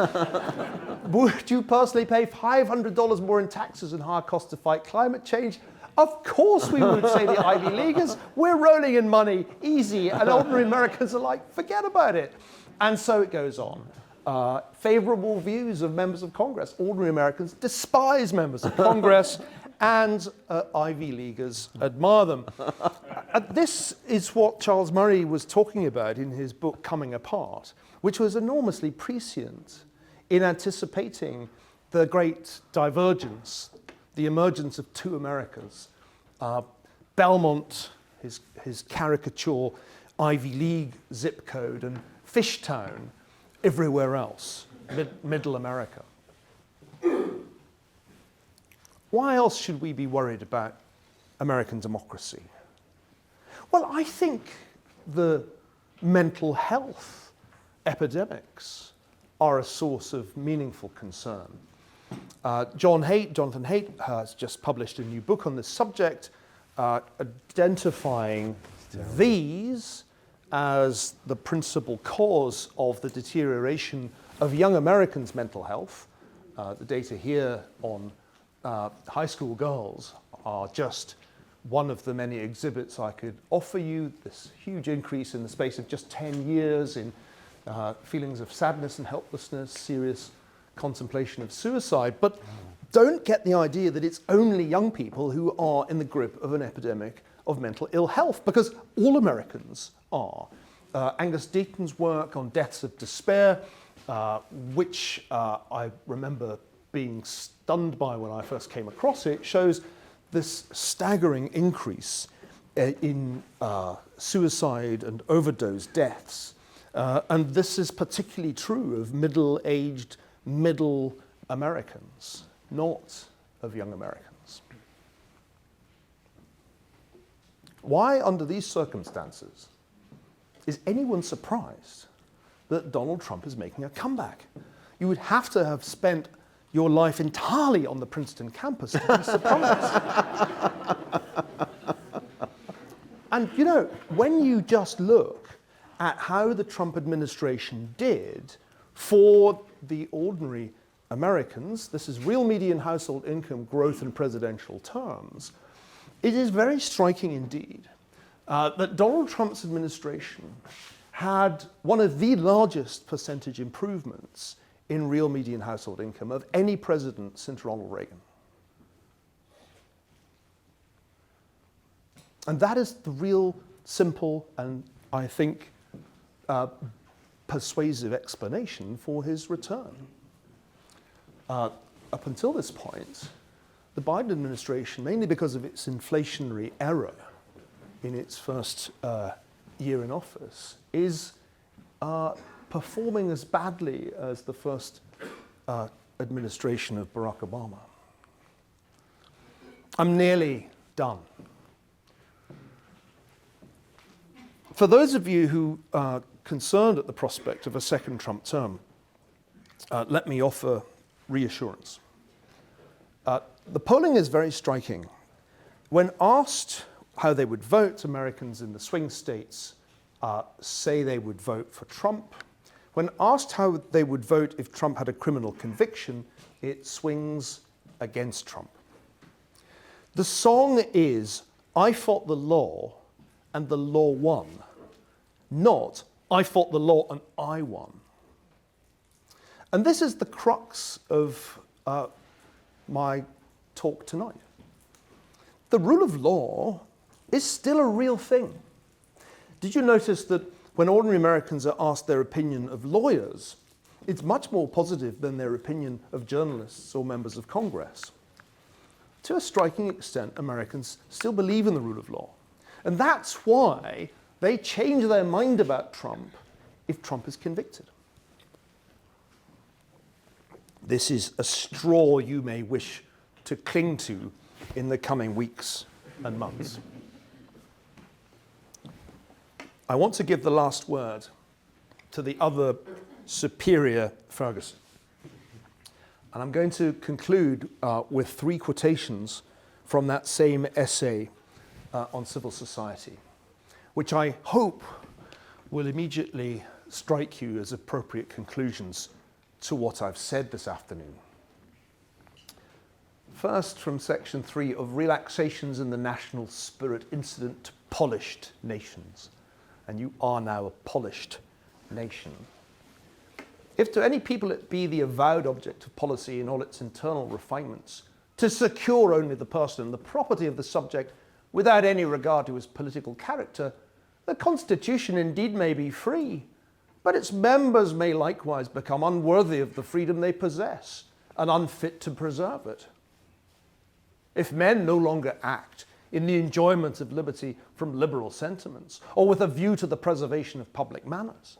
Would you personally pay $500 more in taxes and higher costs to fight climate change? Of course we would say the Ivy Leaguers, we're rolling in money, easy, and ordinary Americans are like, forget about it. And so it goes on. Favorable views of members of Congress. Ordinary Americans despise members of Congress, and Ivy Leaguers admire them. This is what Charles Murray was talking about in his book Coming Apart, which was enormously prescient in anticipating the great divergence, the emergence of two Americas. Belmont, his caricature Ivy League zip code, and Fishtown everywhere else, middle America. Why else should we be worried about American democracy? Well, I think the mental health epidemics are a source of meaningful concern. Jonathan Haidt has just published a new book on this subject, identifying these as the principal cause of the deterioration of young Americans' mental health. The data here on high school girls are just one of the many exhibits I could offer you. This huge increase in the space of just 10 years in feelings of sadness and helplessness, serious contemplation of suicide. But don't get the idea that it's only young people who are in the grip of an epidemic of mental ill health, because all Americans are. Angus Deaton's work on deaths of despair, which I remember being stunned by when I first came across it, shows this staggering increase in suicide and overdose deaths. And this is particularly true of middle-aged, middle Americans, not of young Americans. Why, under these circumstances, is anyone surprised that Donald Trump is making a comeback? You would have to have spent your life entirely on the Princeton campus to be surprised. And you know, when you just look at how the Trump administration did for the ordinary Americans, this is real median household income growth in presidential terms, it is very striking indeed that Donald Trump's administration had one of the largest percentage improvements in real median household income of any president since Ronald Reagan. And that is the real simple and, I think, persuasive explanation for his return. Up until this point, the Biden administration, mainly because of its inflationary error in its first year in office, is performing as badly as the first administration of Barack Obama. I'm nearly done. For those of you who are concerned at the prospect of a second Trump term, let me offer reassurance. The polling is very striking. When asked how they would vote, Americans in the swing states say they would vote for Trump. When asked how they would vote if Trump had a criminal conviction, it swings against Trump. The song is, I fought the law and the law won, not I fought the law and I won. And this is the crux of my talk tonight. The rule of law is still a real thing. Did you notice that when ordinary Americans are asked their opinion of lawyers, it's much more positive than their opinion of journalists or members of Congress? To a striking extent, Americans still believe in the rule of law. And that's why they change their mind about Trump if Trump is convicted. This is a straw you may wish to cling to in the coming weeks and months. I want to give the last word to the other superior Ferguson. And I'm going to conclude with 3 quotations from that same essay on civil society, which I hope will immediately strike you as appropriate conclusions to what I've said this afternoon. First, from section 3 of relaxations in the national spirit incident to polished nations. And you are now a polished nation. If to any people it be the avowed object of policy in all its internal refinements, to secure only the person and the property of the subject without any regard to his political character, the Constitution indeed may be free, but its members may likewise become unworthy of the freedom they possess and unfit to preserve it. If men no longer act in the enjoyment of liberty from liberal sentiments or with a view to the preservation of public manners,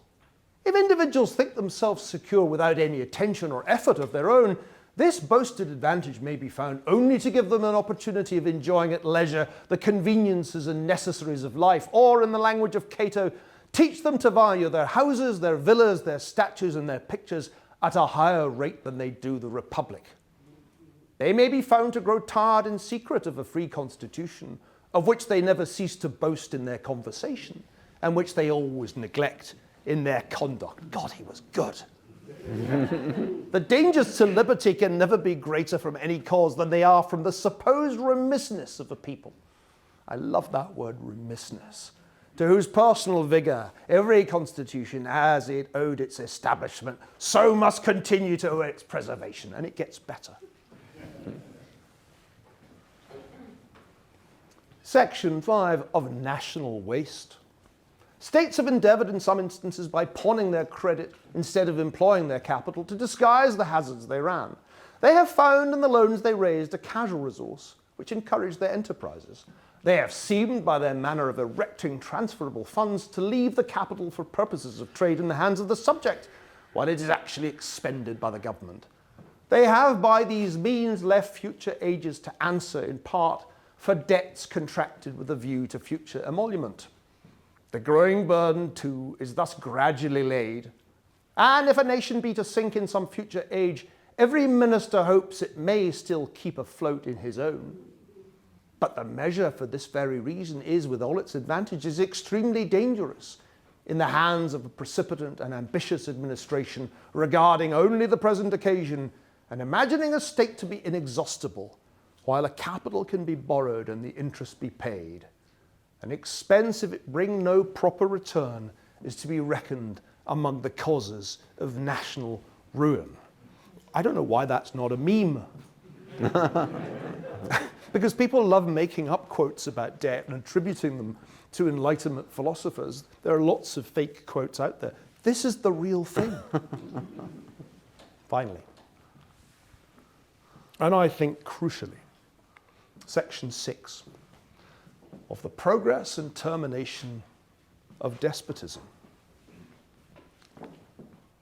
if individuals think themselves secure without any attention or effort of their own, this boasted advantage may be found only to give them an opportunity of enjoying at leisure the conveniences and necessaries of life, or, in the language of Cato, teach them to value their houses, their villas, their statues, and their pictures at a higher rate than they do the Republic. They may be found to grow tired in secret of a free constitution, of which they never cease to boast in their conversation, and which they always neglect in their conduct. God, he was good. The dangers to liberty can never be greater from any cause than they are from the supposed remissness of a people. I love that word, remissness, to whose personal vigour every constitution, as it owed its establishment, so must continue to owe its preservation, and it gets better. Section 5 of national waste. States have endeavoured in some instances by pawning their credit instead of employing their capital to disguise the hazards they ran. They have found in the loans they raised a casual resource which encouraged their enterprises. They have seemed by their manner of erecting transferable funds to leave the capital for purposes of trade in the hands of the subject, while it is actually expended by the government. They have by these means left future ages to answer in part for debts contracted with a view to future emolument. The growing burden, too, is thus gradually laid, and if a nation be to sink in some future age, every minister hopes it may still keep afloat in his own. But the measure for this very reason is, with all its advantages, extremely dangerous in the hands of a precipitant and ambitious administration regarding only the present occasion and imagining a state to be inexhaustible, while a capital can be borrowed and the interest be paid. An expense, if it bring no proper return, is to be reckoned among the causes of national ruin. I don't know why that's not a meme. Because people love making up quotes about debt and attributing them to Enlightenment philosophers. There are lots of fake quotes out there. This is the real thing. Finally, and I think crucially, Section 6 of the progress and termination of despotism.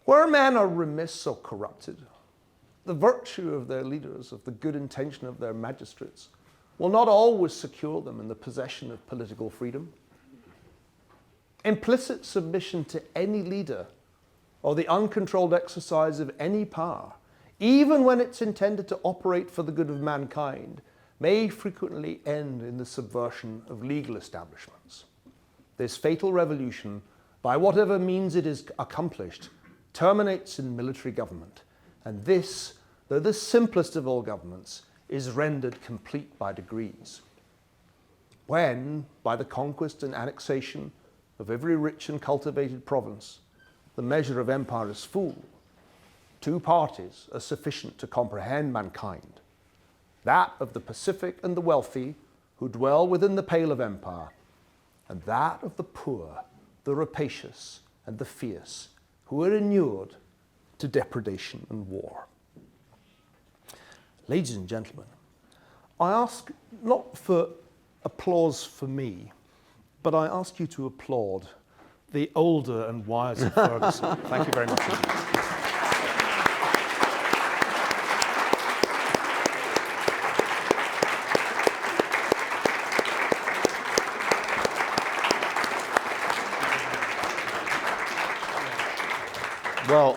Where men are remiss or corrupted, the virtue of their leaders, of the good intention of their magistrates, will not always secure them in the possession of political freedom. Implicit submission to any leader or the uncontrolled exercise of any power, even when it's intended to operate for the good of mankind, may frequently end in the subversion of legal establishments. This fatal revolution, by whatever means it is accomplished, terminates in military government, and this, though the simplest of all governments, is rendered complete by degrees. When, by the conquest and annexation of every rich and cultivated province, the measure of empire is full, two parties are sufficient to comprehend mankind, that of the pacific and the wealthy who dwell within the pale of empire, and that of the poor, the rapacious, and the fierce, who are inured to depredation and war. Ladies and gentlemen, I ask not for applause for me, but I ask you to applaud the older and wiser Ferguson. Thank you very much indeed. Well,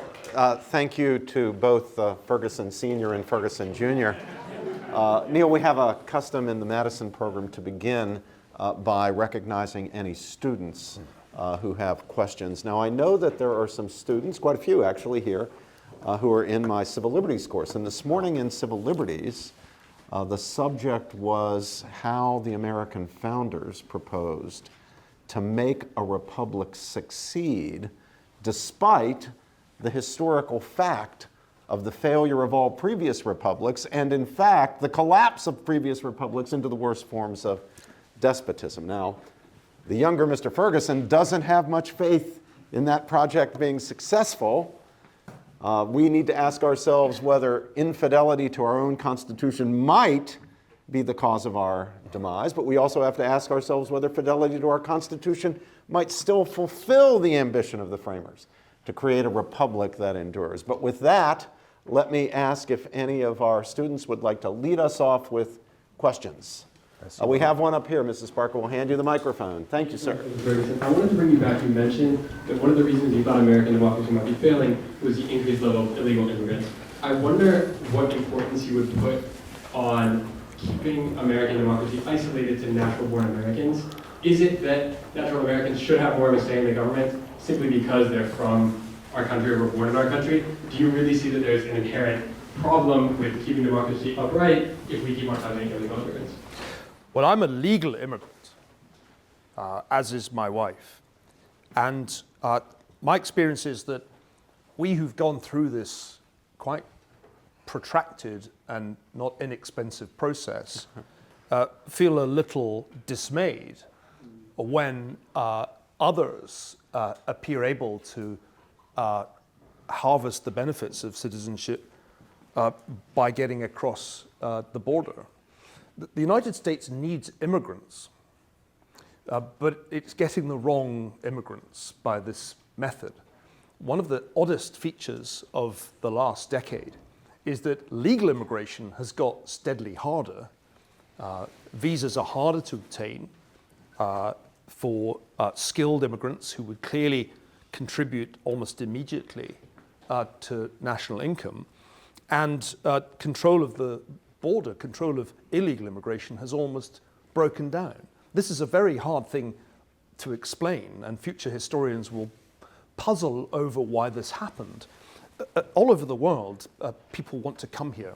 thank you to both Ferguson Sr. and Ferguson Jr. Neil, we have a custom in the Madison program to begin by recognizing any students who have questions. Now, I know that there are some students, quite a few actually here, who are in my Civil Liberties course. And this morning in Civil Liberties, The subject was how the American founders proposed to make a republic succeed despite the historical fact of the failure of all previous republics, and in fact, the collapse of previous republics into the worst forms of despotism. Now, the younger Mr. Ferguson doesn't have much faith in that project being successful. We need to ask ourselves whether infidelity to our own Constitution might be the cause of our demise, but we also have to ask ourselves whether fidelity to our Constitution might still fulfill the ambition of the framers to create a republic that endures. But with that, let me ask if any of our students would like to lead us off with questions. We have one up here. Mrs. Parker will hand you the microphone. Thank you, sir. I wanted to bring you back. You mentioned that one of the reasons you thought American democracy might be failing was the increased level of illegal immigrants. I wonder what importance you would put on keeping American democracy isolated to natural-born Americans. Is it that natural Americans should have more of a say in the government simply because they're from our country or were born in our country? Do you really see that there's an inherent problem with keeping democracy upright if we keep on having illegal immigrants? Well, I'm a legal immigrant, as is my wife. And my experience is that we who've gone through this quite protracted and not inexpensive process feel a little dismayed when others appear able to harvest the benefits of citizenship by getting across the border. The United States needs immigrants, but it's getting the wrong immigrants by this method. One of the oddest features of the last decade is that legal immigration has got steadily harder. Visas are harder to obtain for skilled immigrants who would clearly contribute almost immediately to national income. And control of the border, control of illegal immigration has almost broken down. This is a very hard thing to explain, and future historians will puzzle over why this happened. All over the world, people want to come here.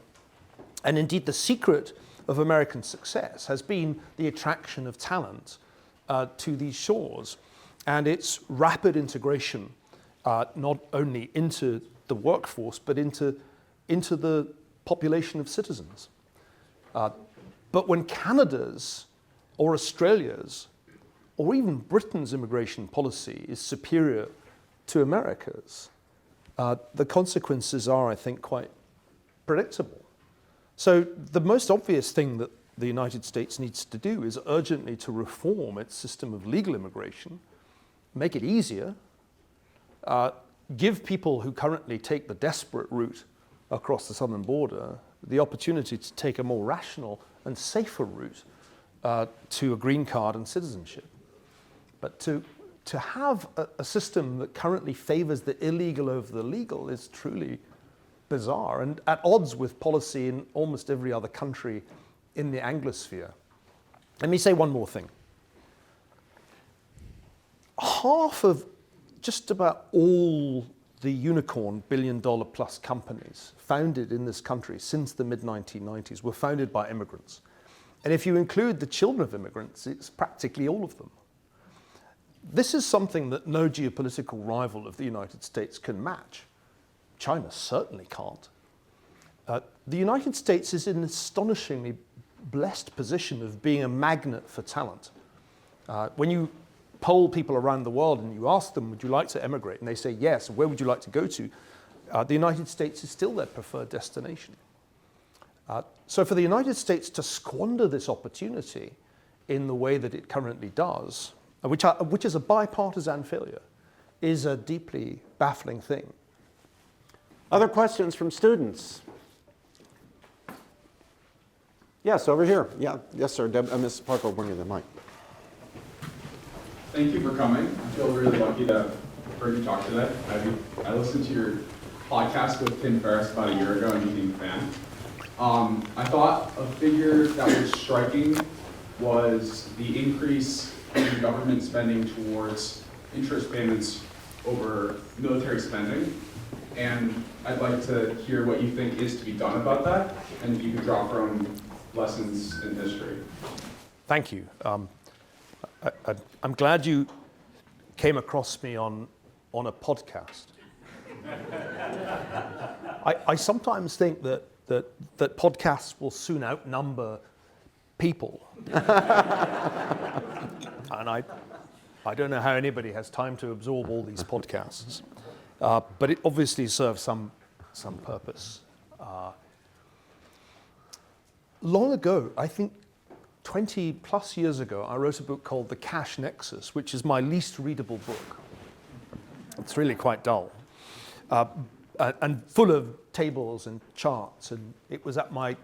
And indeed, the secret of American success has been the attraction of talent to these shores and its rapid integration, not only into the workforce, but into the population of citizens. But when Canada's or Australia's or even Britain's immigration policy is superior to America's, the consequences are, I think, quite predictable. So the most obvious thing that the United States needs to do is urgently to reform its system of legal immigration, make it easier, give people who currently take the desperate route across the southern border the opportunity to take a more rational and safer route to a green card and citizenship. But to have a system that currently favors the illegal over the legal is truly bizarre and at odds with policy in almost every other country in the Anglosphere. Let me say one more thing. Half of just about all the unicorn billion-dollar-plus companies founded in this country since the mid-1990s were founded by immigrants. And if you include the children of immigrants, it's practically all of them. This is something that no geopolitical rival of the United States can match. China certainly can't. The United States is in an astonishingly blessed position of being a magnet for talent. When you poll people around the world and you ask them, would you like to emigrate? And they say yes, where would you like to go to? The United States is still their preferred destination. So for the United States to squander this opportunity in the way that it currently does, which is a bipartisan failure, is a deeply baffling thing. Other questions from students? Yes, over here. Yeah, yes, sir. Ms. Parker will bring you the mic. Thank you for coming. I feel really lucky to have heard you talk today. I listened to your podcast with Tim Ferriss about a year ago and became a fan. I thought a figure that was striking was the increase in government spending towards interest payments over military spending. And I'd like to hear what you think is to be done about that, and if you could draw from lessons in history. Thank you. I'm glad you came across me on a podcast. I sometimes think that podcasts will soon outnumber people. And I don't know how anybody has time to absorb all these podcasts. But it obviously serves some purpose. Long ago, I think 20 plus years ago, I wrote a book called The Cash Nexus, which is my least readable book. It's really quite dull. And full of tables and charts, and it was at my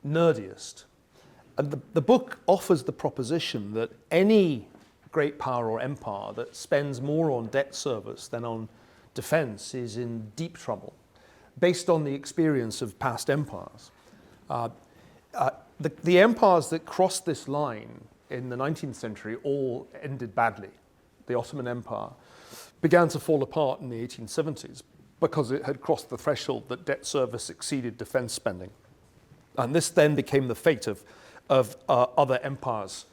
nerdiest. And the book offers the proposition that any great power or empire that spends more on debt service than on defense is in deep trouble, based on the experience of past empires. The empires that crossed this line in the 19th century all ended badly. The Ottoman Empire began to fall apart in the 1870s because it had crossed the threshold that debt service exceeded defense spending. And this then became the fate of other empires,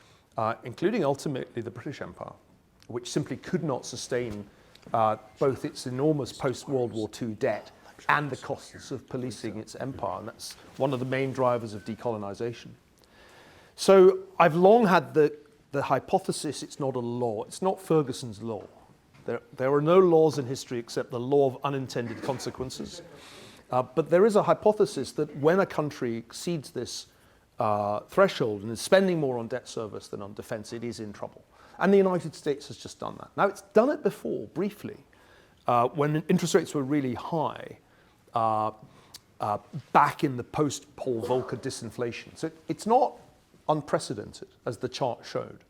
including ultimately the British Empire, which simply could not sustain both its enormous post-World War II debt and the costs of policing its empire. And that's one of the main drivers of decolonization. So I've long had the hypothesis it's not a law. It's not Ferguson's law. There are no laws in history except the law of unintended consequences. But there is a hypothesis that when a country exceeds this threshold and is spending more on debt service than on defense, it is in trouble. And the United States has just done that. Now, it's done it before, briefly, when interest rates were really high, back in the post-Paul Volcker disinflation. So it's not unprecedented, as the chart showed.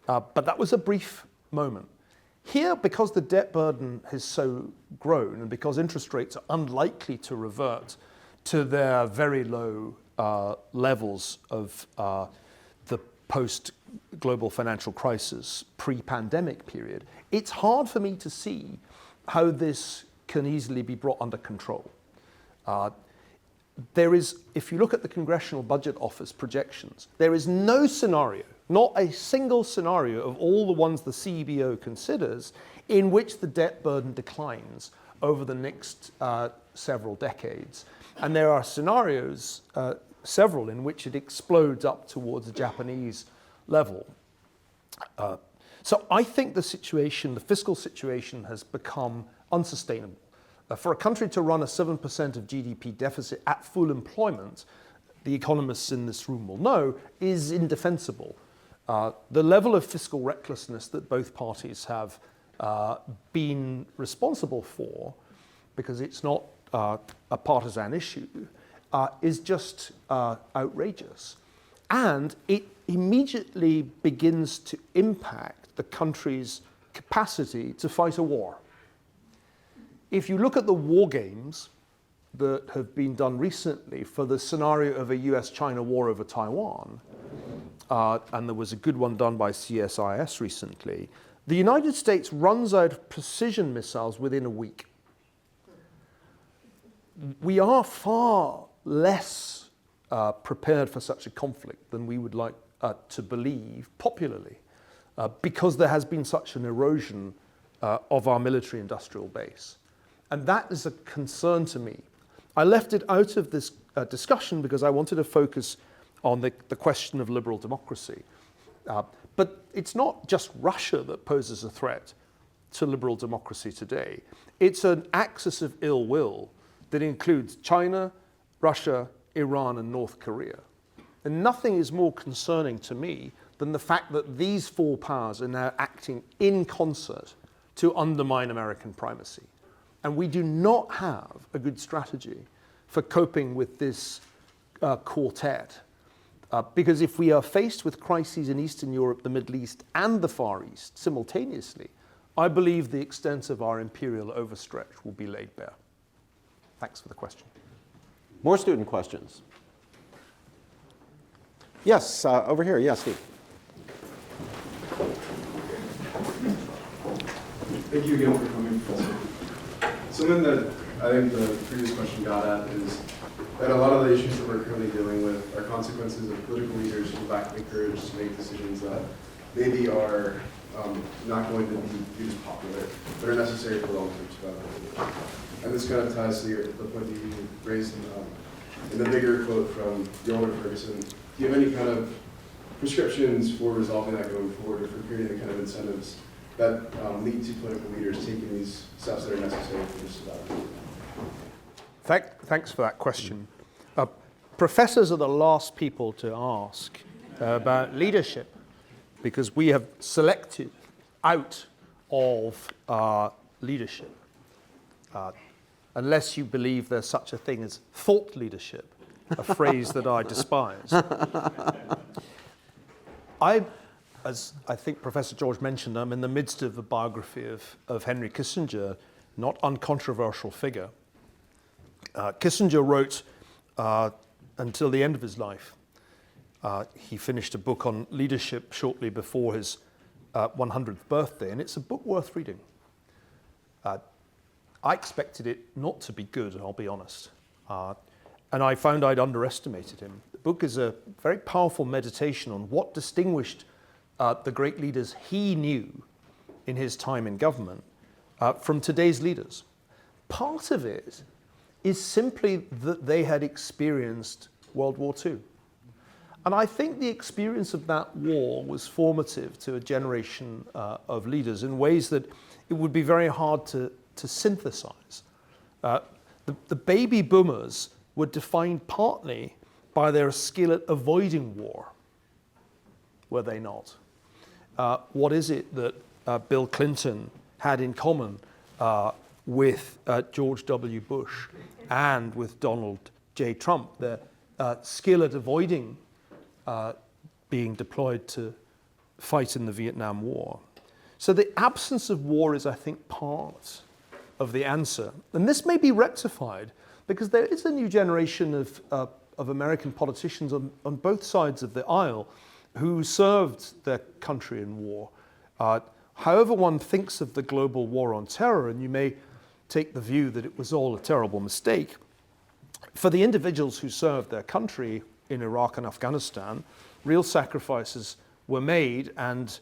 But that was a brief moment. Here, because the debt burden has so grown and because interest rates are unlikely to revert to their very low levels of the post-global financial crisis pre-pandemic period, it's hard for me to see how this can easily be brought under control. There is, if you look at the Congressional Budget Office projections, there is no scenario, not a single scenario of all the ones the CBO considers, in which the debt burden declines over the next several decades. And there are scenarios, several, in which it explodes up towards the Japanese level. So I think the situation, the fiscal situation, has become unsustainable. For a country to run a 7% of GDP deficit at full employment, the economists in this room will know, is indefensible. The level of fiscal recklessness that both parties have been responsible for, because it's not a partisan issue, is just outrageous. And it immediately begins to impact the country's capacity to fight a war. If you look at the war games that have been done recently for the scenario of a US-China war over Taiwan, and there was a good one done by CSIS recently, the United States runs out of precision missiles within a week. We are far less prepared for such a conflict than we would like to believe popularly, because there has been such an erosion of our military-industrial base. And that is a concern to me. I left it out of this discussion because I wanted to focus on the question of liberal democracy. But it's not just Russia that poses a threat to liberal democracy today. It's an axis of ill will that includes China, Russia, Iran, and North Korea. And nothing is more concerning to me than the fact that these four powers are now acting in concert to undermine American primacy. And we do not have a good strategy for coping with this quartet. Because if we are faced with crises in Eastern Europe, the Middle East, and the Far East simultaneously, I believe the extent of our imperial overstretch will be laid bare. Thanks for the question. More student questions. Yes, over here. Yes, Steve. Thank you again for coming, Professor. Something that I think the previous question got at is that a lot of the issues that we're currently dealing with are consequences of political leaders who lack the courage to make decisions that maybe are not going to be viewed as popular, but are necessary for long-term survival. And this kind of ties to the point that you raised in the bigger quote from Niall Ferguson. Do you have any kind of prescriptions for resolving that going forward, or for creating the kind of incentives that lead to political leaders taking these steps that are necessary for this survival? Thanks for that question. Professors are the last people to ask about leadership, because we have selected out of leadership, unless you believe there's such a thing as thought leadership, a phrase that I despise. As I think Professor George mentioned, I'm in the midst of a biography of Henry Kissinger, not uncontroversial figure. Kissinger wrote until the end of his life. He finished a book on leadership shortly before his 100th birthday, and it's a book worth reading. I expected it not to be good, I'll be honest. And I found I'd underestimated him. The book is a very powerful meditation on what distinguished the great leaders he knew in his time in government from today's leaders. Part of it is simply that they had experienced World War II. And I think the experience of that war was formative to a generation of leaders in ways that it would be very hard to synthesize. The baby boomers were defined partly by their skill at avoiding war, were they not? What is it that Bill Clinton had in common with George W. Bush and with Donald J. Trump? Their skill at avoiding being deployed to fight in the Vietnam War. So the absence of war is, I think, part of the answer. And this may be rectified because there is a new generation of American politicians on both sides of the aisle who served their country in war. However one thinks of the global war on terror, and you may take the view that it was all a terrible mistake, for the individuals who served their country in Iraq and Afghanistan, real sacrifices were made and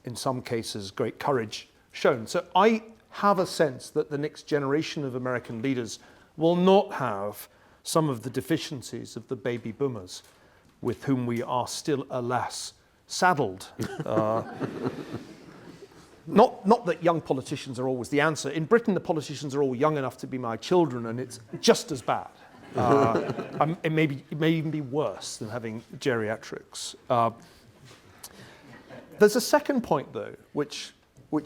in some cases great courage shown. So I have a sense that the next generation of American leaders will not have some of the deficiencies of the baby boomers with whom we are still, alas, saddled. Not that young politicians are always the answer. In Britain, the politicians are all young enough to be my children, and it's just as bad. It may even be worse than having geriatrics. There's a second point, though, which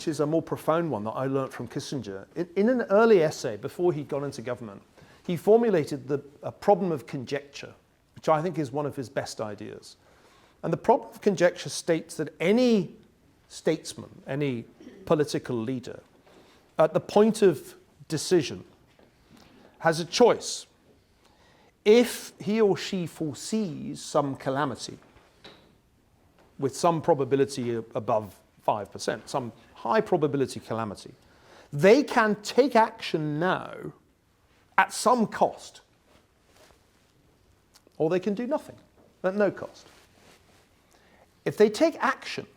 is a more profound one that I learned from Kissinger. In an early essay, before he got into government, he formulated a problem of conjecture, which I think is one of his best ideas. And the problem of conjecture states that any statesman, any political leader, at the point of decision, has a choice. If he or she foresees some calamity, with some probability above 5%, some high probability calamity, they can take action now at some cost, or they can do nothing at no cost. If they take action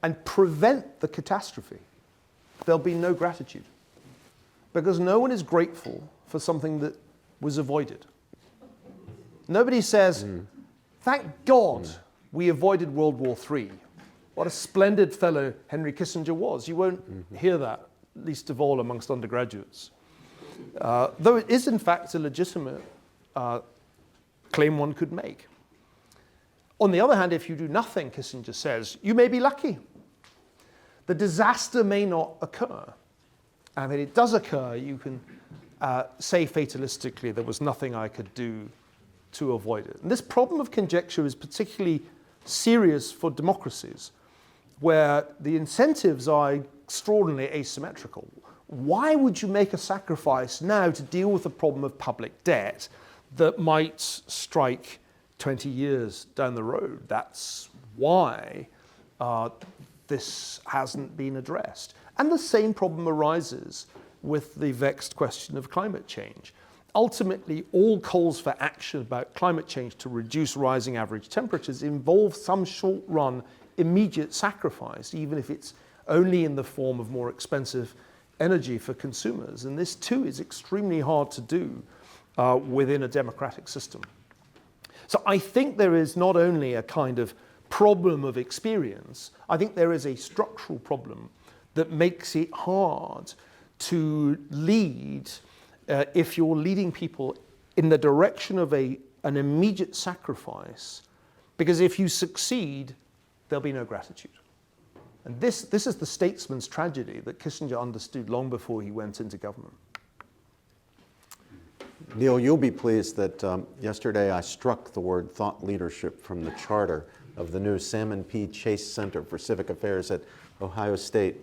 and prevent the catastrophe, there'll be no gratitude, because no one is grateful for something that was avoided. Nobody says, thank God we avoided World War III. What a splendid fellow Henry Kissinger was. You won't hear that, least of all amongst undergraduates. Though it is in fact a legitimate claim one could make. On the other hand, if you do nothing, Kissinger says, you may be lucky. The disaster may not occur. And when it does occur, you can say fatalistically, there was nothing I could do to avoid it. And this problem of conjecture is particularly serious for democracies, where the incentives are extraordinarily asymmetrical. Why would you make a sacrifice now to deal with the problem of public debt that might strike 20 years down the road? That's why this hasn't been addressed. And the same problem arises with the vexed question of climate change. ultimately all calls for action about climate change to reduce rising average temperatures involve some short-run immediate sacrifice, even if it's only in the form of more expensive energy for consumers. And this too is extremely hard to do within a democratic system. So I think there is not only a kind of problem of experience, I think there is a structural problem that makes it hard to lead if you're leading people in the direction of an immediate sacrifice, because if you succeed, there'll be no gratitude. And this is the statesman's tragedy that Kissinger understood long before he went into government. Neil, you'll be pleased that yesterday I struck the word thought leadership from the charter of the new Salmon P. Chase Center for Civic Affairs at Ohio State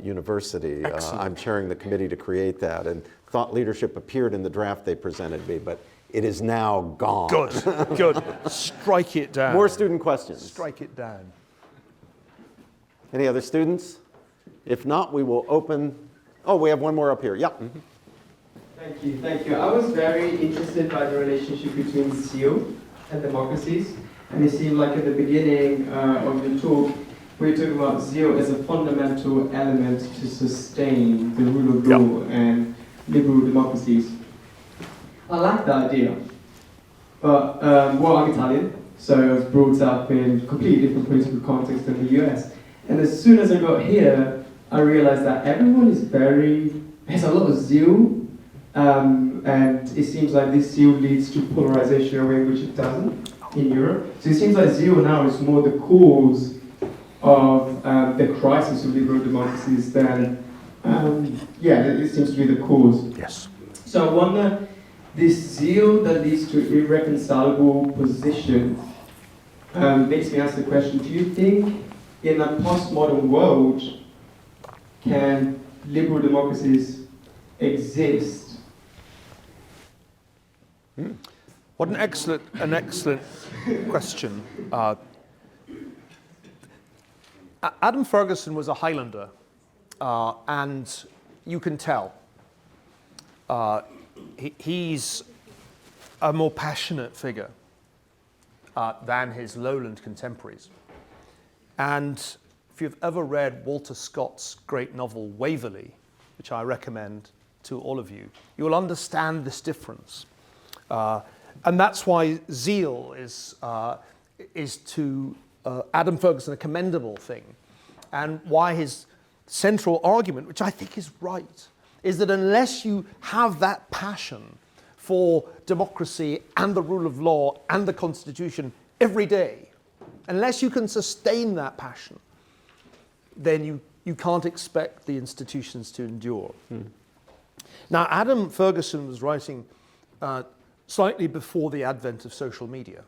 University. I'm chairing the committee to create that, and thought leadership appeared in the draft they presented me, but it is now gone. Good, good. Strike it down. More student questions. Strike it down. Any other students? If not, we will open. Oh, we have one more up here. Yeah. Mm-hmm. Thank you, thank you. I was very interested by the relationship between zeal and democracies. And it seemed like at the beginning of the talk, we were talking about zeal as a fundamental element to sustain the rule of law and liberal democracies. I like that idea. But, well, I'm Italian, so I was brought up in a completely different political context than the US. And as soon as I got here, I realized that everyone has a lot of zeal, and it seems like this zeal leads to polarization in a way which it doesn't in Europe. So it seems like zeal now is more the cause of the crisis of liberal democracies than, it seems to be the cause. Yes. So I wonder, this zeal that leads to irreconcilable positions makes me ask the question, do you think in a postmodern world can liberal democracies exist? What an excellent question. Adam Ferguson was a Highlander, and you can tell he's a more passionate figure than his lowland contemporaries. And if you've ever read Walter Scott's great novel Waverley, which I recommend to all of you, you'll understand this difference. And that's why zeal is to Adam Ferguson a commendable thing, and why his central argument, which I think is right, is that unless you have that passion for democracy and the rule of law and the Constitution every day, unless you can sustain that passion, then you can't expect the institutions to endure. Now, Adam Ferguson was writing slightly before the advent of social media.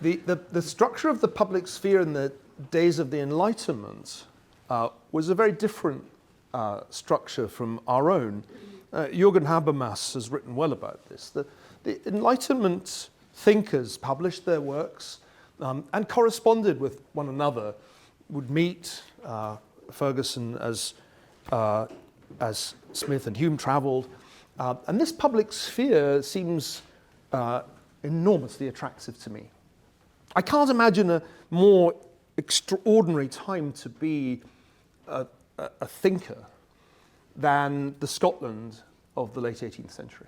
The structure of the public sphere in the days of the Enlightenment was a very different structure from our own. Jürgen Habermas has written well about this. The Enlightenment thinkers published their works and corresponded with one another, would meet. Ferguson as Smith and Hume travelled. And this public sphere seems enormously attractive to me. I can't imagine a more extraordinary time to be a thinker than the Scotland of the late 18th century.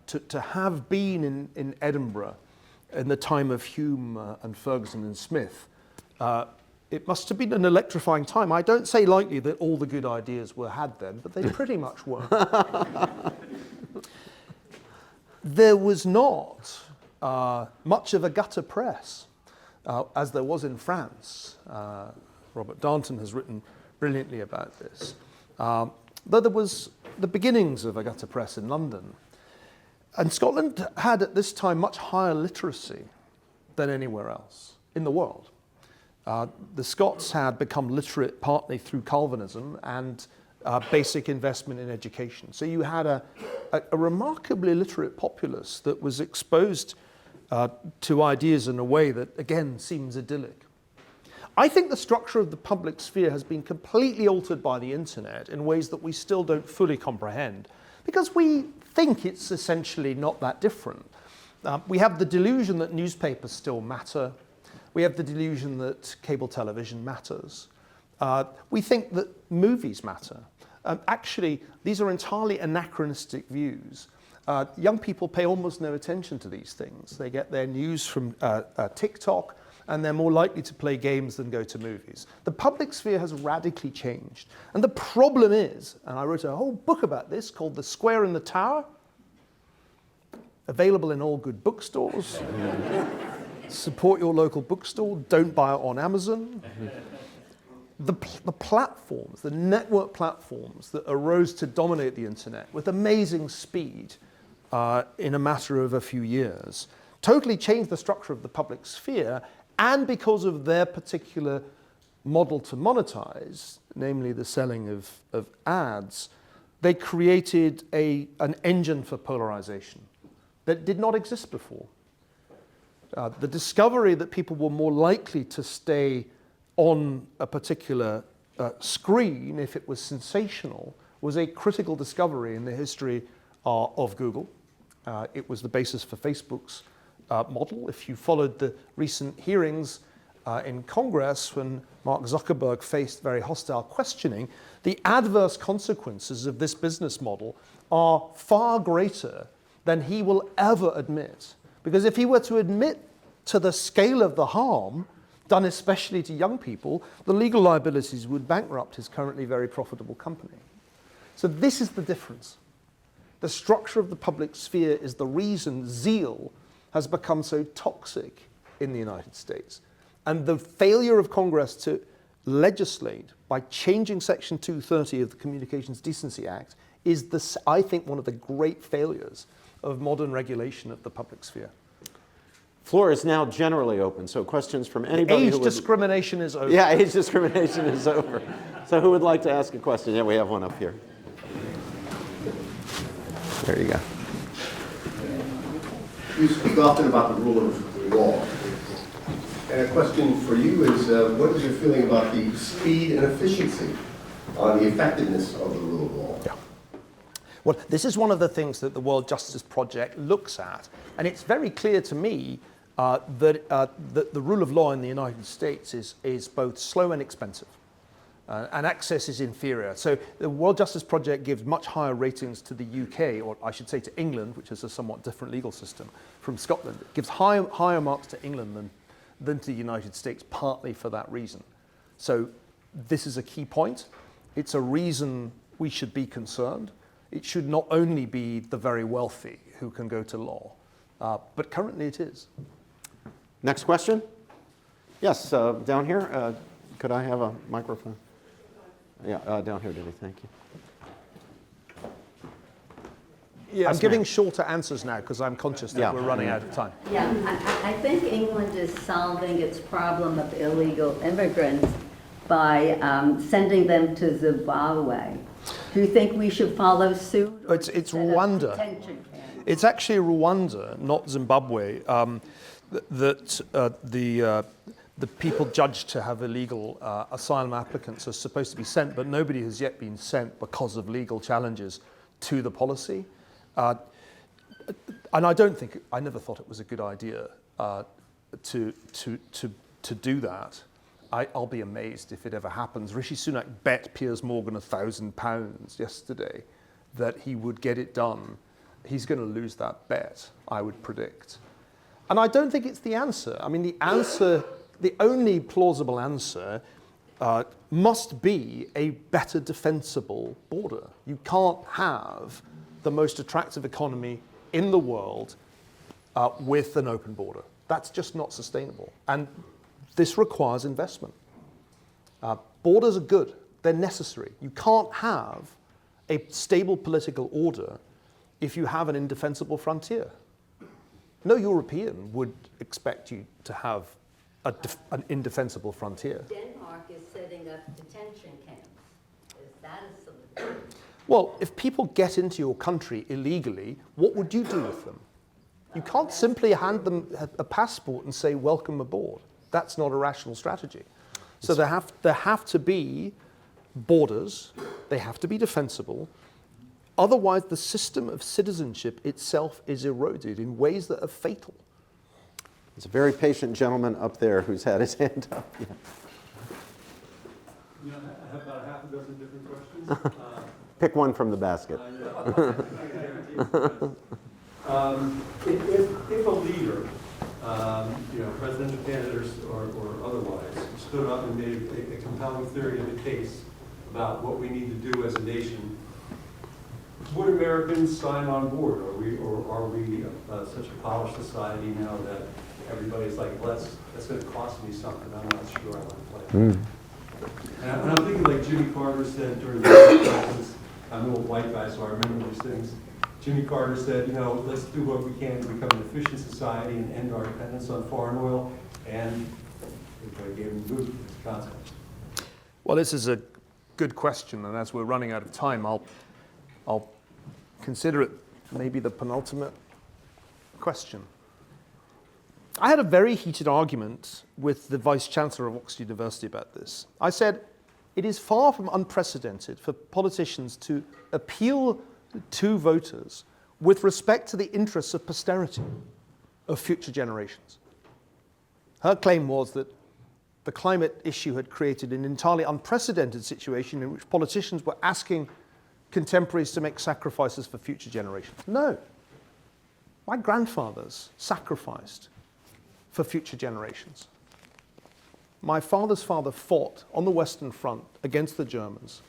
To have been in Edinburgh in the time of Hume and Ferguson and Smith, it must have been an electrifying time. I don't say lightly that all the good ideas were had then, but they pretty much were. There was not much of a gutter press, as there was in France. Robert Darnton has written brilliantly about this. Though there was the beginnings of a gutter press in London. And Scotland had at this time much higher literacy than anywhere else in the world. The Scots had become literate partly through Calvinism and basic investment in education. So you had a remarkably literate populace that was exposed to ideas in a way that, again, seems idyllic. I think the structure of the public sphere has been completely altered by the internet in ways that we still don't fully comprehend. Because we think it's essentially not that different. We have the delusion that newspapers still matter. We have the delusion that cable television matters. We think that movies matter. Actually, these are entirely anachronistic views. Young people pay almost no attention to these things. They get their news from TikTok, and they're more likely to play games than go to movies. The public sphere has radically changed. And the problem is, and I wrote a whole book about this called The Square and the Tower, available in all good bookstores. Support your local bookstore. Don't buy it on Amazon. The platforms, the network platforms that arose to dominate the internet with amazing speed in a matter of a few years totally changed the structure of the public sphere, and because of their particular model to monetize, namely the selling of ads, they created an engine for polarization that did not exist before. The discovery that people were more likely to stay on a particular screen if it was sensational was a critical discovery in the history of Google. It was the basis for Facebook's model. If you followed the recent hearings in Congress when Mark Zuckerberg faced very hostile questioning, the adverse consequences of this business model are far greater than he will ever admit. Because if he were to admit to the scale of the harm done especially to young people, the legal liabilities would bankrupt his currently very profitable company. So this is the difference. The structure of the public sphere is the reason zeal has become so toxic in the United States. And the failure of Congress to legislate by changing Section 230 of the Communications Decency Act is, I think, one of the great failures of modern regulation of the public sphere. Floor is now generally open, so questions from anybody Age discrimination is over. Yeah, age discrimination is over. So who would like to ask a question? Yeah, we have one up here. There you go. You speak often about the rule of law. And a question for you is, what is your feeling about the speed and efficiency on the effectiveness of the rule of law? Yeah. Well, this is one of the things that the World Justice Project looks at. And it's very clear to me that the rule of law in the United States is both slow and expensive. And access is inferior. So the World Justice Project gives much higher ratings to the UK, or I should say to England, which has a somewhat different legal system from Scotland. It gives higher marks to England than to the United States, partly for that reason. So this is a key point. It's a reason we should be concerned. It should not only be the very wealthy who can go to law, but currently it is. Next question? Yes, down here. Could I have a microphone? Yeah, down here, Debbie, thank you. Yeah, I'm giving shorter answers now because I'm conscious that we're running out of time. Yeah, I think England is solving its problem of illegal immigrants by sending them to Zimbabwe. Do you think we should follow suit? It's Rwanda. Detention camps? It's actually Rwanda, not Zimbabwe, the people judged to have illegal asylum applicants are supposed to be sent, but nobody has yet been sent because of legal challenges to the policy. And I never thought it was a good idea to do that. I'll be amazed if it ever happens. Rishi Sunak bet Piers Morgan £1,000 yesterday that he would get it done. He's going to lose that bet, I would predict. And I don't think it's the answer. I mean, the only plausible answer must be a better defensible border. You can't have the most attractive economy in the world with an open border. That's just not sustainable. And this requires investment. Borders are good. They're necessary. You can't have a stable political order if you have an indefensible frontier. No European would expect you to have an indefensible frontier. Denmark is setting up detention camps. Is that a solution? Well, if people get into your country illegally, what would you do with them? You can't simply hand them a passport and say, welcome aboard. That's not a rational strategy. So there have to be borders, they have to be defensible, Otherwise, the system of citizenship itself is eroded in ways that are fatal. There's a very patient gentleman up there who's had his hand up. Yeah. You know, I have about half a dozen different questions. Pick one from the basket. If a leader, presidential candidate or otherwise, stood up and made a compelling theory of the case about what we need to do as a nation, would Americans sign on board? Are we such a polished society now that everybody's like, that's going to cost me something, I'm not sure I want to play. And I'm thinking like Jimmy Carter said during the crisis. I'm an old white guy, so I remember these things. Jimmy Carter said, let's do what we can to become an efficient society and end our dependence on foreign oil, and everybody gave him the boot as a consequence. Well, this is a good question, and as we're running out of time, I'll consider it maybe the penultimate question. I had a very heated argument with the Vice Chancellor of Oxford University about this. I said, it is far from unprecedented for politicians to appeal to voters with respect to the interests of posterity, of future generations. Her claim was that the climate issue had created an entirely unprecedented situation in which politicians were asking contemporaries to make sacrifices for future generations. No. My grandfathers sacrificed for future generations. My father's father fought on the Western Front against the Germans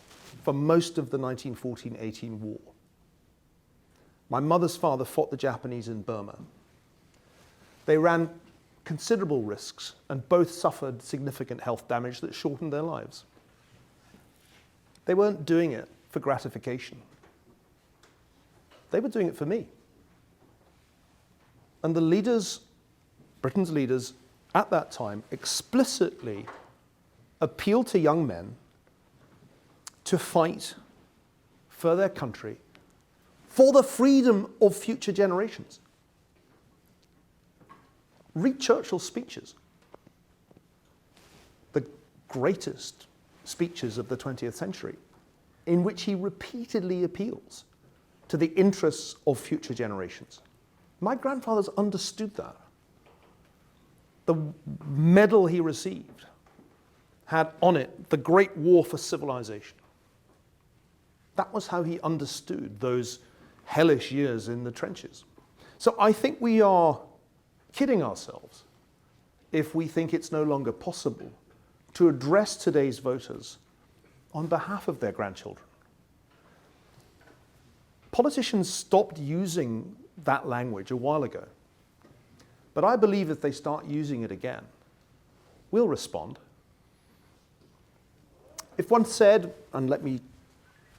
for most of the 1914-18 war. My mother's father fought the Japanese in Burma. They ran considerable risks and both suffered significant health damage that shortened their lives. They weren't doing it for gratification. They were doing it for me. And the leaders, Britain's leaders at that time, explicitly appealed to young men to fight for their country for the freedom of future generations. Read Churchill's speeches, the greatest speeches of the 20th century, in which he repeatedly appeals to the interests of future generations. My grandfathers understood that. The medal he received had on it the Great War for Civilization. That was how he understood those hellish years in the trenches. So I think we are kidding ourselves if we think it's no longer possible to address today's voters on behalf of their grandchildren. Politicians stopped using that language a while ago. But I believe if they start using it again, we'll respond. If one said, and let me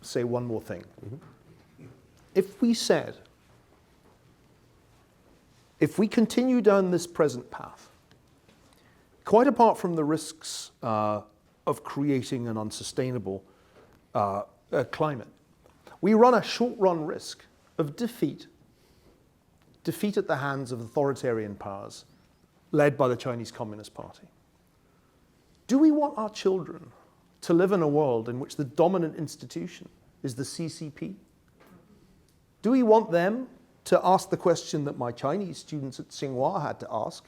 say one more thing. If we said, if we continue down this present path, quite apart from the risks of creating an unsustainable climate, we run a short-run risk of defeat at the hands of authoritarian powers led by the Chinese Communist Party. Do we want our children to live in a world in which the dominant institution is the CCP? Do we want them to ask the question that my Chinese students at Tsinghua had to ask?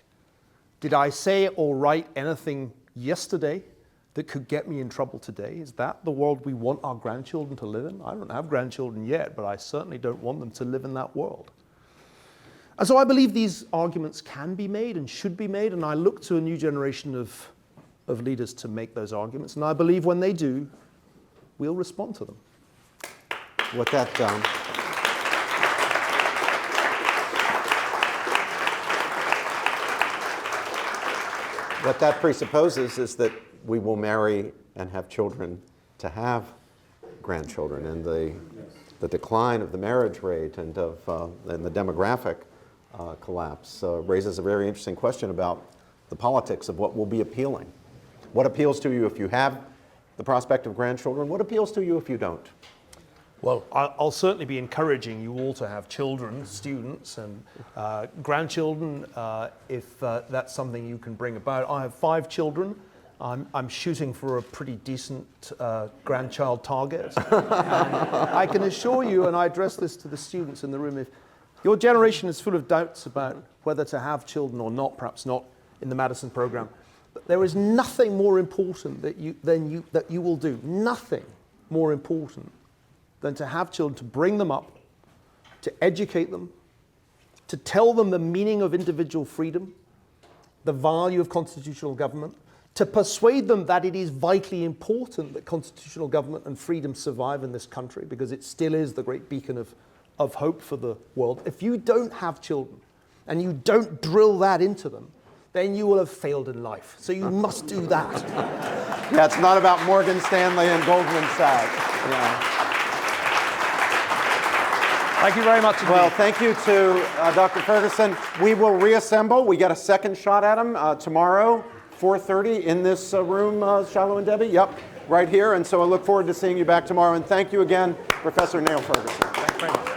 Did I say or write anything yesterday that could get me in trouble today? Is that the world we want our grandchildren to live in? I don't have grandchildren yet, but I certainly don't want them to live in that world. And so I believe these arguments can be made and should be made, and I look to a new generation of leaders to make those arguments, and I believe when they do, we'll respond to them. What that presupposes is that we will marry and have children to have grandchildren, and the decline of the marriage rate and the demographic collapse raises a very interesting question about the politics of what will be appealing. What appeals to you if you have the prospect of grandchildren? What appeals to you if you don't? Well, I'll certainly be encouraging you all to have children, students, and grandchildren if that's something you can bring about. I have 5 children. I'm shooting for a pretty decent grandchild target. And I can assure you, and I address this to the students in the room, if your generation is full of doubts about whether to have children or not, perhaps not in the Madison program, but there is nothing more important that you will do, nothing more important than to have children, to bring them up, to educate them, to tell them the meaning of individual freedom, the value of constitutional government, to persuade them that it is vitally important that constitutional government and freedom survive in this country, because it still is the great beacon of hope for the world. If you don't have children and you don't drill that into them, then you will have failed in life. So you must do that. Yeah, it's not about Morgan Stanley and Goldman Sachs. Yeah. Thank you very much indeed. Well, thank you to Dr. Ferguson. We will reassemble. We get a second shot at him tomorrow, 4:30 in this room, Shiloh and Debbie. Yep, right here. And so I look forward to seeing you back tomorrow. And thank you again, Professor Niall Ferguson. Thanks very much.